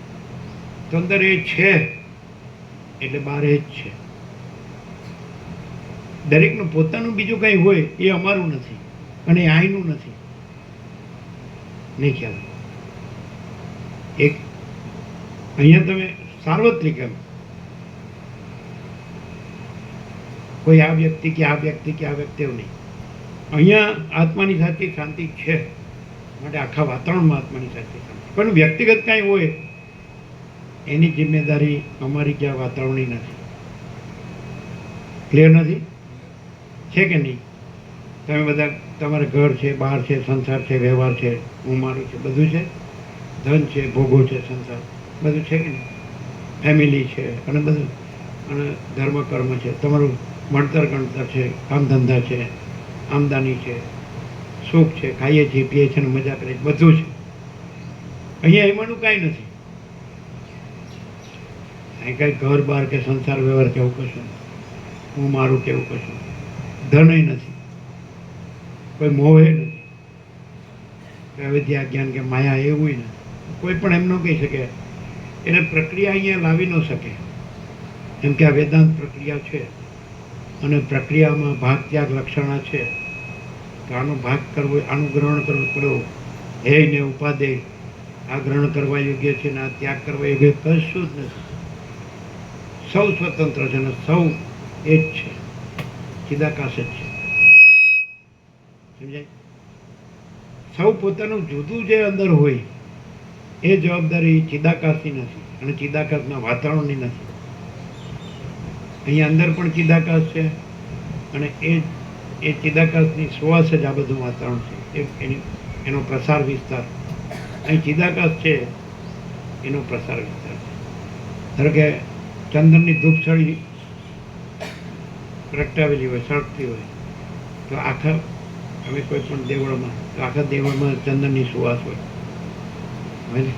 તો અંદર એ છે એટલે બહાર એ જ છે. દરેકનું પોતાનું બીજું કંઈ હોય એ અમારું નથી અને એ આઈનું નથી. નહીં ખ્યાલ એક અહીંયા તમે સાર્વત્રિક એમ કોઈ આ વ્યક્તિ કે આ વ્યક્તિ કે આ વ્યક્તિ એવું નહીં. અહીંયા આત્માની સાચી શાંતિ છે માટે આખા વાતાવરણમાં આત્માની સાચી શાંતિ. પણ વ્યક્તિગત કાંઈ હોય એની જિમ્મેદારી અમારી ક્યાં વાતાવરણની નથી. ક્લિયર નથી? છે કે નહીં? તમે બધા તમારે ઘર છે, બહાર છે, સંસાર છે, વ્યવહાર છે, હું મારું છે, બધું છે, ધન છે, ભોગો છે, સંસાર બધું છે કે નહીં, ફેમિલી છે અને બધું, અને ધર્મ કર્મ છે, તમારું ભણતર ગણતર છે, કામ ધંધા છે, આમદાની છે, સુખ છે, ખાઈએ છીએ, પીએ છીએ ને મજા કરીએ, બધું છે. અહીંયા એમાંનું કાંઈ નથી. અહીં કાંઈ ઘર બહાર કે સંસાર વ્યવહાર કેવું કશું નથી, હું મારું કેવું કશું, ધનય નથી, કોઈ મોહે નથી, અવિદ્યા જ્ઞાન કે માયા એવું નથી. કોઈ પણ એમ ન કહી શકે, એને પ્રક્રિયા અહીંયા લાવી ન શકે. એમ કે આ વેદાંત પ્રક્રિયા છે અને પ્રક્રિયામાં ભાગ ત્યાગ લક્ષણા છે, તો આનો ભાગ કરવો, આનું ગ્રહણ કરવું પડ્યું, હે ને ઉપાદેય, આ ગ્રહણ કરવા યોગ્ય છે ને આ ત્યાગ કરવા યોગ્ય કશું જ નથી. સૌ સ્વતંત્ર છે ને સૌ એ જ છે, ચિદાકાશ જ છે. સમજાય? સૌ પોતાનું જુદું જે અંદર હોય એ જવાબદારી ચિદાકાશની નથી અને ચિદાકાશના વાતાવરણની નથી. અહીંયા અંદર પણ ચિદાકાશ છે અને એ ચિદાકાશની શ્વાસ જ આ બધું વાતાવરણ છે, એનો પ્રસાર વિસ્તાર. અહીં ચિદાકાશ છે એનો પ્રસાર વિસ્તાર છે. ધારો કે ચંદનની ધૂપછડી પ્રગટાવેલી હોય, સળગતી હોય, તો આખા અમે કોઈ પણ દેવળમાં, તો આખા દેવળમાં ચંદનની સુવાસ હોય ને,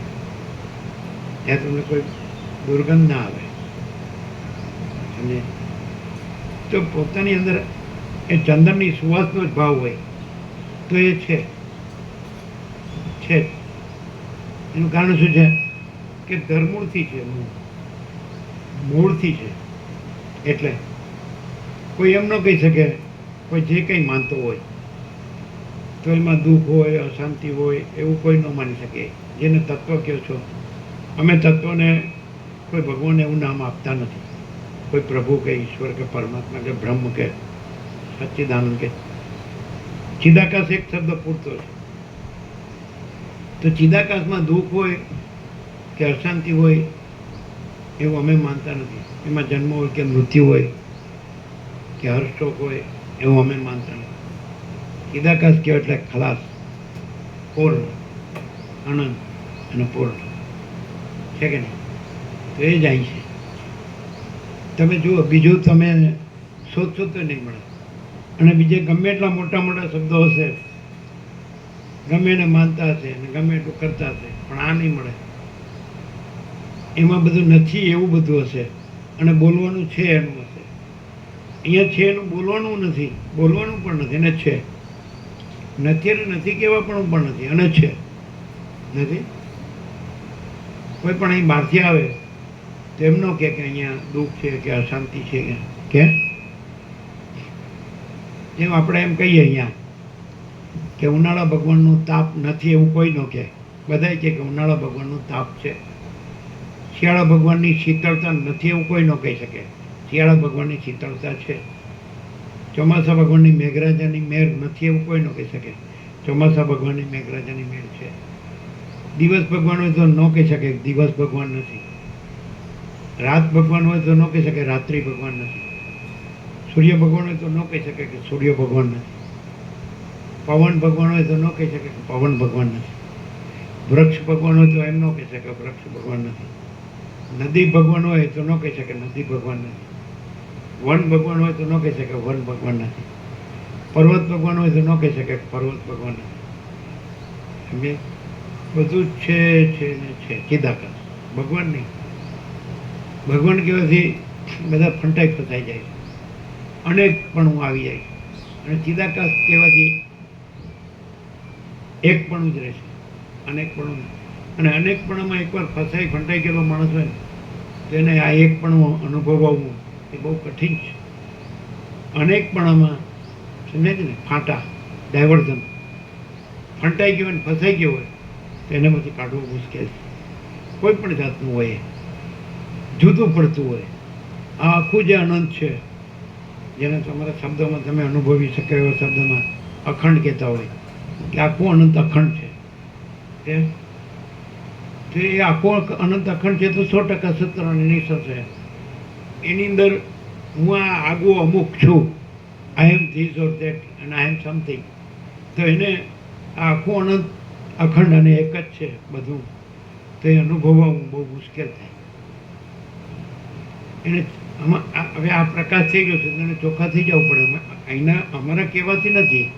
ત્યાં તમને કોઈ દુર્ગંધ ના આવે. અને તો પોતાની અંદર એ ચંદનની સુવાસનો જ ભાવ હોય તો એ છે જ. એનું કારણ શું છે કે ધર્મૂળથી છે, મૂળથી છે. એટલે કોઈ એમ ન કહી શકે, કોઈ જે કંઈ માનતો હોય તો એમાં દુઃખ હોય, અશાંતિ હોય એવું કોઈ ન માની શકે. જેને તત્વ કહો છો, અમે તત્વને કોઈ ભગવાન એવું નામ આપતા નથી. કોઈ પ્રભુ કે ઈશ્વર કે પરમાત્મા કે બ્રહ્મ કે સચ્ચિદાનંદ કે ચિદાકાશ એક શબ્દ પૂરતો છે. તો ચિદાકાશમાં દુઃખ હોય કે અશાંતિ હોય એવું અમે માનતા નથી. એમાં જન્મ હોય કે મૃત્યુ હોય કે હર્ષશોક હોય એવું અમે માનતા નથી. ચિદાકાશ કહેવાય એટલે ખલાસ, પૂર્ણ, આનંદ અને પૂર્ણ છે કે નહીં? તો એ જ અહીં છે. તમે જુઓ, બીજું તમે શોધશો તો નહીં મળે. અને બીજે ગમે એટલા મોટા મોટા શબ્દો હશે, ગમે એને માનતા હશે અને ગમે એટલું કરતા હશે, પણ આ નહીં મળે. એમાં બધું નથી એવું બધું હશે અને બોલવાનું છે એનું હશે. અહીંયા છે એનું બોલવાનું નથી, બોલવાનું પણ નથી અને છે. નથી અને નથી કહેવા પણ નથી અને છે. નથી કોઈ પણ અહીં બહારથી આવે તો એમ ન કહે કે અહીંયા દુઃખ છે કે અશાંતિ છે કે જેમ આપણે એમ કહીએ અહીંયા કે ઉનાળા ભગવાનનું તાપ નથી એવું કોઈ ન કહે. બધાય કહે કે ઉનાળા ભગવાનનું તાપ છે. શિયાળા ભગવાનની શીતળતા નથી એવું કોઈ ન કહી શકે. શિયાળા ભગવાનની શીતળતા છે. ચોમાસા ભગવાનની મેઘરાજાની મેર નથી એવું કોઈ ન કહી શકે. ચોમાસા ભગવાનની મેઘરાજાની મેર છે. દિવસ ભગવાન હોય તો ન કહી શકે દિવસ ભગવાન નથી. રાત ભગવાન હોય તો ન કહી શકે રાત્રિ ભગવાન નથી. સૂર્ય ભગવાન હોય તો ન કહી શકે કે સૂર્ય ભગવાન નથી. પવન ભગવાન હોય તો ન કહી શકે કે પવન ભગવાન નથી. વૃક્ષ ભગવાન હોય તો એમ ન કહી શકે વૃક્ષ ભગવાન નથી. નદી ભગવાન હોય તો ન કહી શકે નદી ભગવાન નથી. વન ભગવાન હોય તો ન કહી શકે વન ભગવાન નથી. પર્વત ભગવાન હોય તો ન કહી શકે પર્વત ભગવાન નથી. સમજે? બધું જ છે ને છે. ચિદાકાશ ભગવાન નહીં. ભગવાન કહેવાથી બધા ફંટાઈ ફસાઈ જાય છે. અનેકપણું આવી જાય છે. અને ચિદાકાશ કહેવાથી એકપણું જ રહેશે. અનેકપણું. અને અનેકપણામાં એકવાર ફસાઈ ફંટાઈ ગયેલો માણસ હોય ને તો એને આ એકપણું અનુભવવું એ બહુ કઠિન છે. અનેકપણામાં સમજે છે ને, ફાંટા, ડાયવર્ઝન, ફંટાઈ ગયો હોય ને ફસાઈ ગયો હોય તો એનામાંથી કાઢવું મુશ્કેલ છે. કોઈ પણ જાતનું હોય, જુદું પડતું હોય. આ આખું જે અનંત છે, જેને તમારા શબ્દોમાં તમે અનુભવી શકો એવા શબ્દમાં અખંડ કહેતા હોય કે આખું અનંત અખંડ છે. તો એ આખો અનંત અખંડ છે તો 100% સત્ય અને નિશ્ચય છે. એની અંદર હું આ આગું અમુક છું, આઈ એમ ધીસ ઓર ધેટ અને આઈ એમ સમથિંગ. તો એને આ આખું અનંત અખંડ અને એક જ છે બધું, તો એ અનુભવવું બહુ મુશ્કેલ થાય. એને હવે આ પ્રકાશ થઈ ગયો છે તો એને ચોખ્ખા થઈ જવું પડે. અહીંના અમારા કહેવાથી નથી,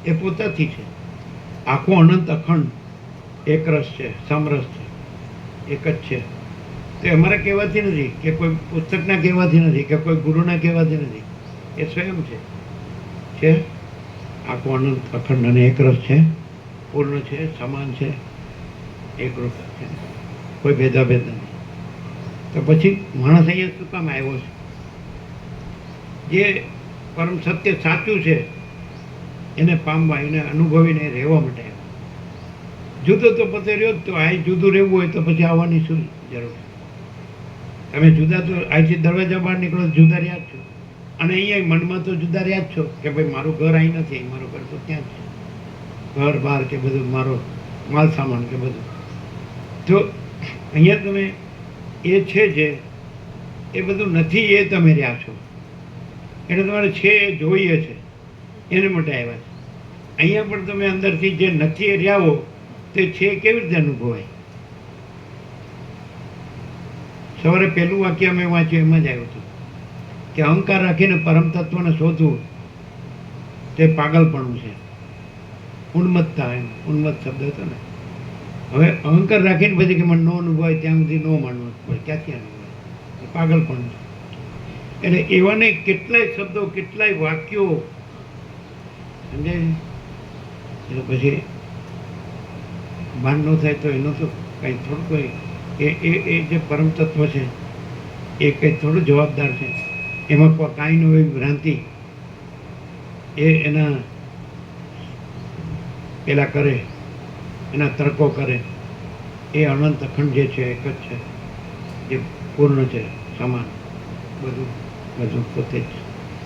એ પોતાથી છે. આખો અનંત અખંડ એક રસ છે, સમરસ છે, એક જ છે. તે અમારા કહેવાથી નથી કે કોઈ પુસ્તકના કહેવાથી નથી કે કોઈ ગુરુના કહેવાથી નથી. એ સ્વયં છે. આખો અનંત અખંડ અને એક રસ છે, પૂર્ણ છે, સમાન છે, એકરૂપ છે, કોઈ ભેદાભેદ નથી. તો પછી માણસ અહીંયા શું કામ આવ્યો છે? જે પરમ સત્ય સાચું છે એને પામવા, એને અનુભવીને રહેવા માટે આવ્યો. જુદો તો પોતે રહ્યો જ. તો આ જુદું રહેવું હોય તો પછી આવવાની શું જરૂર? તમે જુદા તો અહીંથી દરવાજા બહાર નીકળો તો જુદા રહ્યા જ છો. અને અહીંયા મનમાં તો જુદા રહ્યા જ છો કે ભાઈ મારું ઘર અહીં નથી, અહીં મારું ઘર તો ત્યાં જ છે. ઘર બહાર કે બધું મારો માલ સામાન કે બધું. તો અહીંયા તમે એ છે જે એ બધું નથી એ તમે રહ્યા છો. એટલે તમારે છે એ જોઈએ છે, એને માટે આવ્યા છે. અહીંયા પણ તમે અંદરથી જે નથી એ રહ્યા હો તે છે કેવી રીતે અનુભવાય? સવારે પહેલું વાક્ય અમે વાંચ્યું એમાં જ આવ્યું હતું કે અહંકાર રાખીને પરમ તત્વને શોધવું તે પાગલપણું છે. ઉન્મત્તતા, એમ ઉન્મત્ત શબ્દ હતો ને. હવે અહંકાર રાખીને પછી કે મને ન અનુભવાય ત્યાં સુધી ન માનવું પડે. ક્યાંથી અનુભવાય? પાગલપણું છે. એટલે એવાને કેટલાય શબ્દો, કેટલાય વાક્યો સમજાય. એટલે પછી ભાન ન થાય તો એનો તો કંઈ થોડું કોઈ એ જે પરમ તત્વ છે એ કંઈ થોડું જવાબદાર છે. એમાં કાંઈ ન હોય ભ્રાંતિ એ એના પેલા કરે, એના તર્કો કરે, એ અનંત અખંડ જે છે એક જ છે, જે પૂર્ણ છે, સમાન, બધું બધું પોતે જ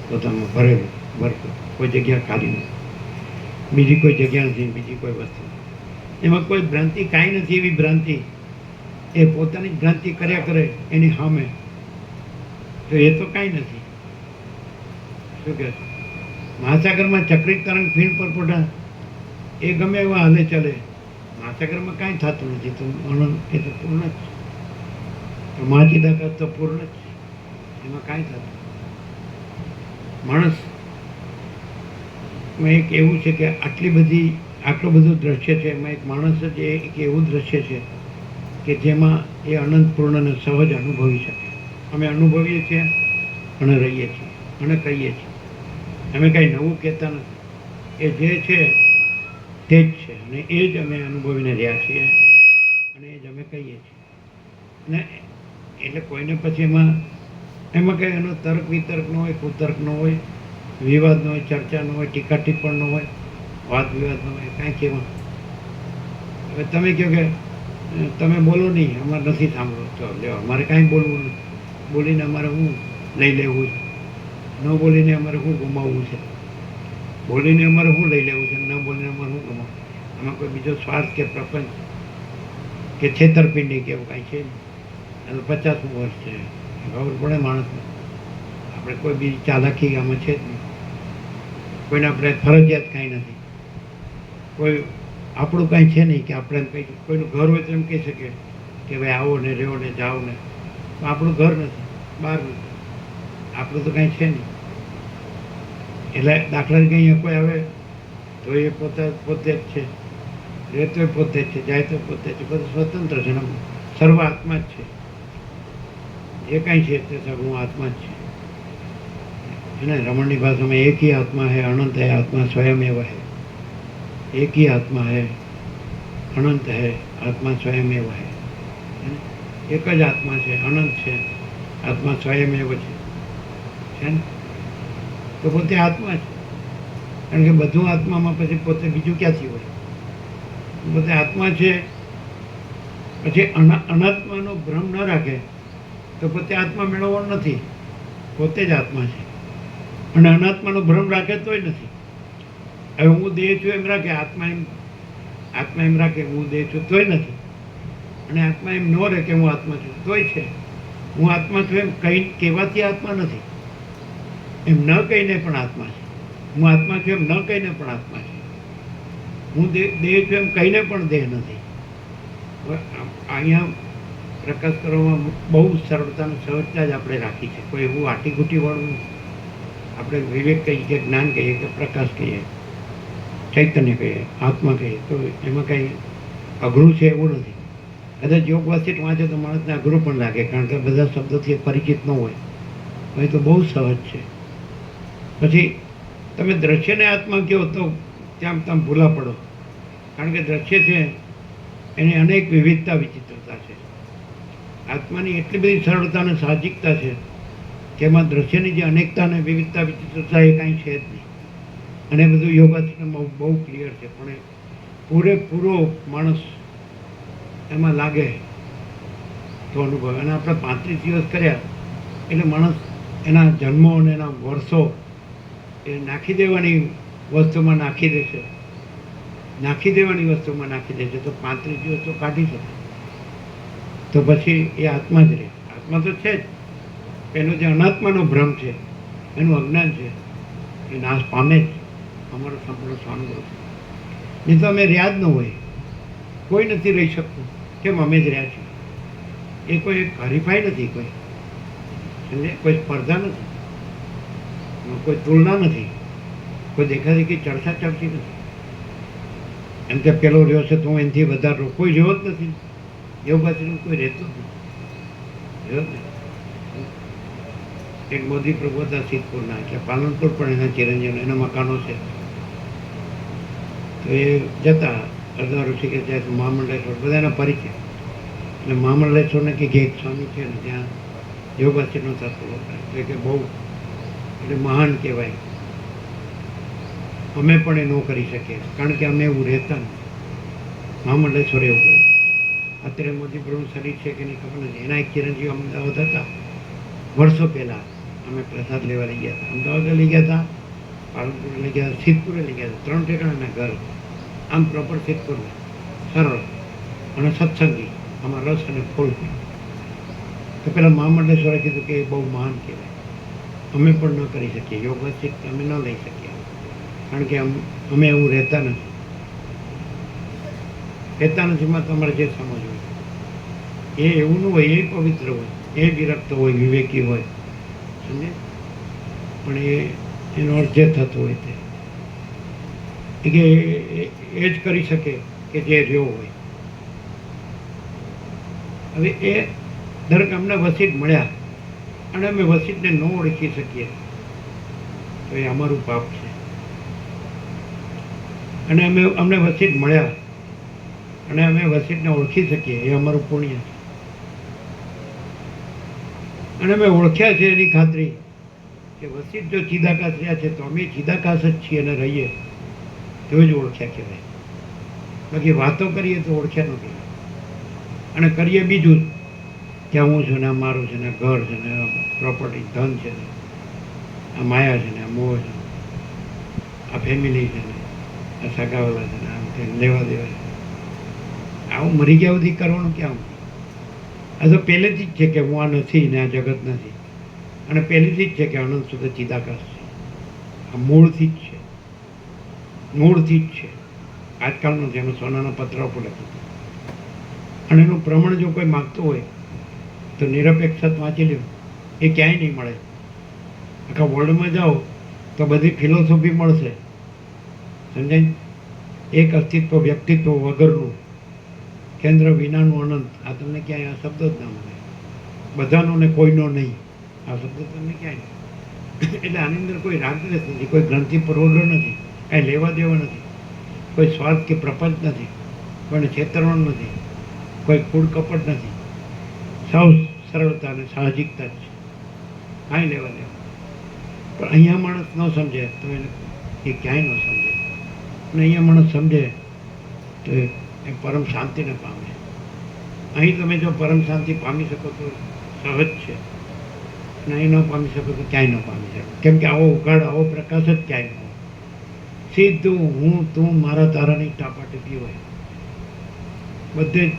પોતામાં ભરેલું ભરતું, કોઈ જગ્યા ખાલી નથી, બીજી કોઈ જગ્યા નથી, બીજી કોઈ વસ્તુ નથી. એમાં કોઈ ભ્રાંતિ કાંઈ નથી. એવી ભ્રાંતિ એ પોતાની જ ભ્રાંતિ કર્યા કરે એની સામે, તો એ તો કાંઈ નથી. શું કહે મહાસાગરમાં ચક્રિક તરંગ ફીણ પરપોટા એ ગમે એવા હાલે ચાલે, મહાસાગરમાં કાંઈ થતું નથી. તો એ તો પૂર્ણ જ છે. તો મહાચિદાકાશ તો પૂર્ણ જ છે, એમાં કાંઈ થતું. માણસ એક એવું છે કે આટલું બધું દ્રશ્ય છે, એમાં એક માણસ જ એક એવું દ્રશ્ય છે કે જેમાં એ અનંત પૂર્ણને સહજ અનુભવી શકે. અમે અનુભવીએ છીએ અને રહીએ છીએ અને કહીએ છીએ. અમે કાંઈ નવું કહેતા નથી. એ જે છે તે જ છે અને એ જ અમે અનુભવીને રહ્યા છીએ અને એ જ અમે કહીએ છીએ. અને એટલે કોઈને પછી એમાં કંઈ એનો તર્ક વિતર્ક ન હોય, કુતર્ક ન હોય, વિવાદ ન હોય, ચર્ચા ન હોય, ટીકા ટિપ્પણ ન હોય, વાદ વિવાદ ન હોય, કાંઈ કહેવા. હવે તમે કહો કે તમે બોલો નહીં, અમારે નથી સાંભળવું, તો લ્યો અમારે કાંઈ બોલવું નથી. બોલીને અમારે શું લઈ લેવું છે? ન બોલીને અમારે શું ગુમાવવું છે? બોલીને અમારે શું લઈ લેવું છે? ન બોલીને અમારે શું ગુમાવવું? આમાં કોઈ બીજો સ્વાર્થ કે પ્રપંચ કે છેતરપિંડી કે એવું કાંઈ છે નહીં. આ તો 50મું વર્ષ છે, ખબર પડે માણસને. આપણે કોઈ બીજી ચાલાકી આમાં છે જ નહીં. કોઈને આપણે ફરજિયાત કાંઈ નથી. કોઈ આપણું કાંઈ છે નહીં કે આપણે એમ કંઈ કોઈનું ઘર હોય તો એમ કહી શકીએ કે ભાઈ આવો ને રહ્યો ને જાઓ ને. તો આપણું ઘર નથી, બહાર નથી, આપણું તો કાંઈ છે નહીં. એટલે દાખલા તરીકે અહીંયા કોઈ આવે તો એ પોતે જ છે, રહેતો પોતે જ છે, જાય તો પોતે જ છે, બધું સ્વતંત્ર છે ને, સર્વ આત્મા જ છે. જે કાંઈ છે તે સર્વ આત્મા જ છે ને. રમણની ભાષામાં એક ही आत्मा है, अनंत है, आत्मा स्वयं एव है. एक ही आत्मा है, अनंत है, आत्मा स्वयं एव है. એક જ આત્મા છે, અનંત છે, આત્મા સ્વયં એવ છે ને. તો પોતે આત્મા છે. કારણ કે બધું આત્મામાં પછી પોતે બીજું ક્યાંથી હોય? પોતે આત્મા છે. પછી અનાત્માનો ભ્રમ ન રાખે તો પોતે આત્મા મેળવવાનો નથી. પોતે જ આત્મા છે. અને અનાત્માનો ભ્રમ રાખે તોય નથી. હવે હું દેહ છું એમ રાખે, આત્મા એમ રાખે હું દેહ છું તોય નથી. અને આત્મા એમ ન રહે કે હું આત્મા છું તોય છે. હું આત્મા છું એમ કહેવાથી આત્મા નથી. એમ ન કહીને પણ આત્મા છે. હું આત્મા છું એમ ન કહીને પણ આત્મા છે. હું દેહ છું એમ કહીને પણ દેહ નથી. અહીંયા પ્રકાશ કરવામાં બહુ સરળતા અને સહજતા જ આપણે રાખી છે. કોઈ એવું આટીઘૂટી વાળું આપણે વિવેક કહીએ કે જ્ઞાન કહીએ કે પ્રકાશ કહીએ, ચૈતન્ય કહીએ, આત્મા કહીએ, તો એમાં કંઈ અઘરું છે એવું નથી. કદાચ યોગ વાંચિત વાંચે તો માણસને અઘરું પણ લાગે, કારણ કે બધા શબ્દોથી પરિચિત ન હોય. એ તો બહુ સહજ છે. પછી તમે દ્રશ્યને આત્મા કહો તો ત્યાં તમે ભૂલા પડો. કારણ કે દ્રશ્ય છે એની અનેક વિવિધતા વિચિત્રતા છે. આત્માની એટલી બધી સરળતા અને સાહજિકતા છે કે એમાં દ્રશ્યની જે અનેકતા અને વિવિધતા વિચિત્રતા એ કાંઈ છે જ નહીં. અને બધું યોગાસનમાં બહુ ક્લિયર છે. પણ એ પૂરેપૂરો માણસ એમાં લાગે તો અનુભવ. અને આપણે 35 દિવસ કર્યા એટલે માણસ એના જન્મો અને એના વર્ષો એ નાખી દેવાની વસ્તુમાં નાખી દેશે. તો 35 દિવસ તો કાઢી શકે. તો પછી એ આત્મા જ રહે. આત્મા તો છે જ. એનો જે અનાત્માનો ભ્રમ છે, એનું અજ્ઞાન છે, એ નાશ પામે જ. અમારો સંપૂર્ણ સ્વાનુભવ છે. નહીં તો અમે રહ્યા જ ન હોય. કોઈ નથી રહી શકતું. કેમ? અમે જ રહ્યા છીએ. એ કોઈ હરીફાઈ નથી, કોઈ સ્પર્ધા નથી, કોઈ તુલના નથી, કોઈ દેખાદેખી ચર્ચા ચર્ચી નથી. એમ કે પેલો રહ્યો છે તો હું એનાથી વધારે રહું, કોઈ રહ્યો જ નથી. એવું પાછું કોઈ રહેતું જ નથી. એક મોદી પ્રભુ હતા સિદ્ધપુરના, એટલે પાલનપુર પણ એના ચિરંજીવ એના મકાનો છે. તો એ જતા અડધા ઋષિકેશ જાય તો મહામંડલેશ્વર બધાના પરિચય. એટલે મહામંડલેશ્વરને કે એક સ્વામી છે ને ત્યાં યોગાસનનો થતો વપરાય. તો કે બહુ એટલે મહાન કહેવાય. અમે પણ એ ન કરી શકીએ, કારણ કે અમે એવું રહેતા નથી. મહામંડલેશ્વર એવું કહ્યું. અત્યારે મોદી પ્રભુ શરીર છે કે નહીં ખબર નથી. એના એક ચિરંજીવ અમદાવાદ હતા. વર્ષો પહેલાં અમે પ્રસાદ લેવા લઈ ગયા હતા. અમદાવાદ લઈ ગયા હતા, પાલનપુર લઈ ગયા હતા, સિદ્ધપુરે લઈ ગયા હતા. 3 ઠેકાણાના ઘર, આમ પ્રોપર સિદ્ધપુર, સરળ અને સત્સંગી, આમાં રસ અને ફૂલ. તો પેલા મહામંડલેશ્વરે કીધું કે એ બહુ મહાન કહેવાય, અમે પણ ન કરી શકીએ, યોગ વચ્ચે અમે ન લઈ શકીએ, કારણ કે અમે એવું રહેતા નથી. રહેતા નથીમાં તમારે જે સમજવું એ એવું ન હોય, એ પવિત્ર હોય, એ વિરક્ત હોય, વિવેકી હોય, સમજે. પણ એનો અર્થ જે થતો હોય તે કે એ જ કરી શકે કે જે રહ્યો હોય. હવે એ દરેક અમને વસીત મળ્યા અને અમે વસીતને ન ઓળખી શકીએ તો એ અમારું પાપ છે. અને અમને વસીત મળ્યા અને અમે વસીતને ઓળખી શકીએ એ અમારું પુણ્ય છે. અને અમે ઓળખ્યા છે એની ખાતરી કે વસીત જો ચિદાકાશ રહ્યા છે તો અમે ચિદાકાશ જ છીએ અને રહીએ તો જ ઓળખ્યા કહેવાય. બાકી વાતો કરીએ તો ઓળખ્યા ન કહેવાય. અને કરીએ બીજું કે હું છું ને આ મારું છે ને ઘર છે ને પ્રોપર્ટી ધન છે ને આ માયા છે ને આ મોહ છે, આ ફેમિલી છે ને આ સગાવાલા છે ને આમ તે લેવા દેવા છે. આવું મરી ગયા સુધી કરવાનું ક્યાં? આ તો પહેલેથી જ છે કે હું આ નથી ને આ જગત નથી. અને પહેલેથી જ છે કે અનંત શુદ્ધ ચિદાકાશ છે. આ મૂળથી જ છે, મૂળથી જ છે. આજકાલનું છે એનું સોનાના પત્ર ઉપર લખ્યું. અને એનું પ્રમાણ જો કોઈ માગતું હોય તો નિરપેક્ષત વાંચી લ્યો, એ ક્યાંય નહીં મળે. આખા વર્લ્ડમાં જાઓ તો બધી ફિલોસોફી મળશે, સમજાય. એક અસ્તિત્વ વ્યક્તિત્વ વગરનું, કેન્દ્ર વિનાનું અનંત, આ તમને ક્યાંય આ શબ્દ જ ના મળે. બધાનો ને કોઈનો નહીં, આ શબ્દ તમને ક્યાંય નહીં. એટલે આની અંદર કોઈ રાગદ્વેષ નથી, કોઈ ગ્રંથિ પરવગર નથી, કાંઈ લેવા દેવા નથી, કોઈ સ્વાર્થ કે પ્રપંચ નથી, કોઈને છેતરવાનું નથી, કોઈ કૂડ કપટ નથી. સૌ સરળતા અને સાહજિકતા જ છે, કાંઈ લેવા દેવા. પણ અહીંયા માણસ ન સમજે તો એને એ ક્યાંય ન સમજે. અને અહીંયા માણસ સમજે તો એ પરમ શાંતિને પામે. અહીં તમે જો પરમ શાંતિ પામી શકો તો સહજ છે, અને અહીં ન પામી શકો તો ક્યાંય ન પામી શકો. કેમ કે આવો ઉઘાડ, આવો પ્રકાશ જ ક્યાંય ન હોય. સીધું હું તું મારા તારાની ટાપાટીપી હોય. બધે જ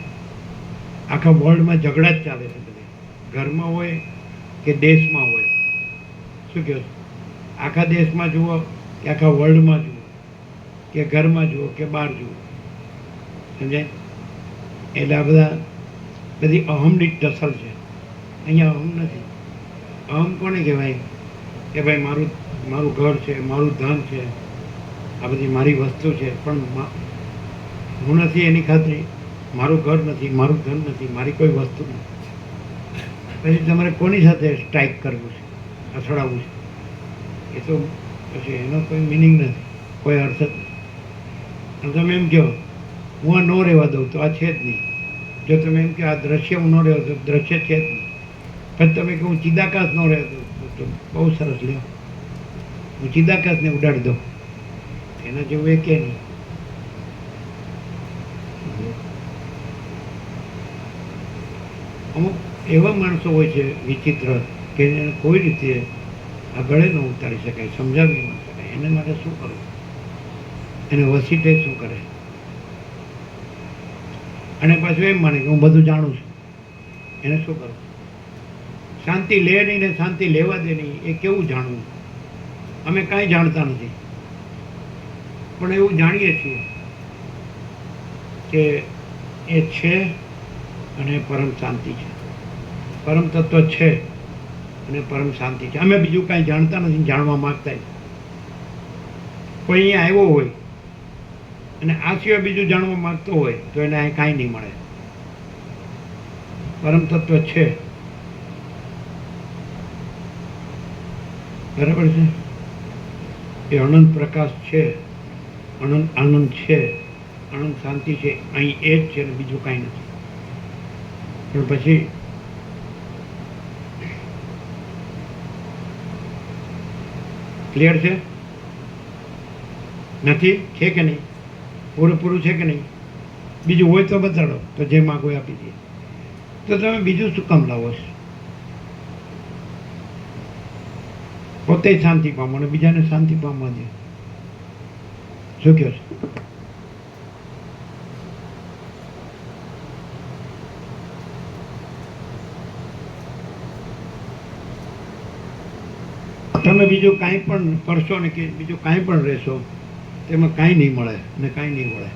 આખા વર્લ્ડમાં ઝઘડા જ ચાલે છે. બધે ઘરમાં હોય કે દેશમાં હોય. શું કહો? આખા દેશમાં જુઓ કે આખા વર્લ્ડમાં જુઓ કે ઘરમાં જુઓ કે બહાર જુઓ, સમજાય. એટલે આ બધી અહમની ટસલ છે. અહીંયા અહમ નથી. અહમ કોને કહેવાય? કે ભાઈ મારું ઘર છે, મારું ધન છે, આ બધી મારી વસ્તુ છે. પણ હું નથી એની ખાતરી, મારું ઘર નથી, મારું ધન નથી, મારી કોઈ વસ્તુ નથી. પછી તમારે કોની સાથે સ્ટ્રાઇક કરવું છે, અથડાવવું છે? એ તો પછી એનો કોઈ મિનિંગ નથી, કોઈ અર્થ જ નથી. અને તમે એમ કહો હું આ ન રહેવા દઉં તો આ છે જ નહીં. જો તમે એમ કહો આ દ્રશ્ય હું ન રહેવા દઉં, દ્રશ્ય છે જ નહીં. પછી તમે કહો હું ચિદાકાશ ન રહેવા દઉં તો બહુ સરસ લ્યો, હું ચિદાકાશને ઉડાડી દઉં, એના જેવું એ કે નહીં. અમુક એવા માણસો હોય છે વિચિત્ર કે એને કોઈ રીતે આ ગળે ન ઉતારી શકાય, સમજાવી ન શકાય. એને માટે શું કરવું? એને વસીટે શું કરે? અને પાછું એમ માને કે હું બધું જાણું છું. એને શું કરવું? શાંતિ લે નહીં ને શાંતિ લેવા દે નહીં, એ કેવું જાણવું? અમે કાંઈ જાણતા નથી, પણ એવું જાણીએ છીએ કે એ છે અને પરમ શાંતિ છે, પરમ તત્વ છે અને પરમ શાંતિ છે. અમે બીજું કાંઈ જાણતા નથી, જાણવા માગતા. કોઈ અહીંયા આવ્યો હોય અને આ સિવાય બીજું જાણવા માગતો હોય તો એને અહીં કાંઈ નહીં મળે. પરમ તત્વ છે, બરાબર છે. એ અનંત પ્રકાશ છે, અનંત આનંદ છે, અનંત શાંતિ છે. અહીં એ જ છે ને બીજું કાંઈ નથી. પણ પછી ક્લિયર છે? નથી? છે કે નહીં? પૂરેપૂરું છે કે નહીં? બીજું હોય તો બતાડો, તો જે માગો એ આપી દઈએ. તો તમે બીજું શું કામ લાવો છો? પોતે શાંતિ પામો અને બીજાને શાંતિ પામવા દે. શું કહો છો? તમે બીજું કાંઈ પણ કરશો ને કે બીજું કાંઈ પણ રહેશો, તેમાં કાંઈ નહીં મળે ને કાંઈ નહીં મળે.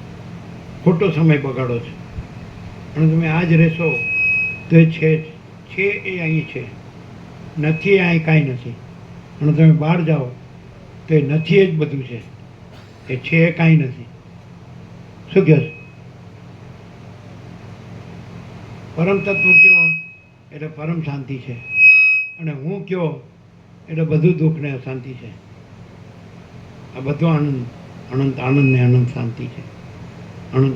ખોટો સમય બગાડો છો. અને તમે આ જ રહેશો તો એ છે જ. છે એ અહીં છે, નથી એ અહીં કાંઈ નથી. અને તમે બહાર જાઓ તો એ નથી એ જ બધું છે, એ છે એ કાંઈ નથી. શું કહે છે? પરમ તત્વ કયો એટલે પરમ શાંતિ છે, અને હું કયો એટલે બધું દુઃખ ને અશાંતિ છે. આ બધું આનંદ, અનંત આનંદ ને અનંત શાંતિ છે.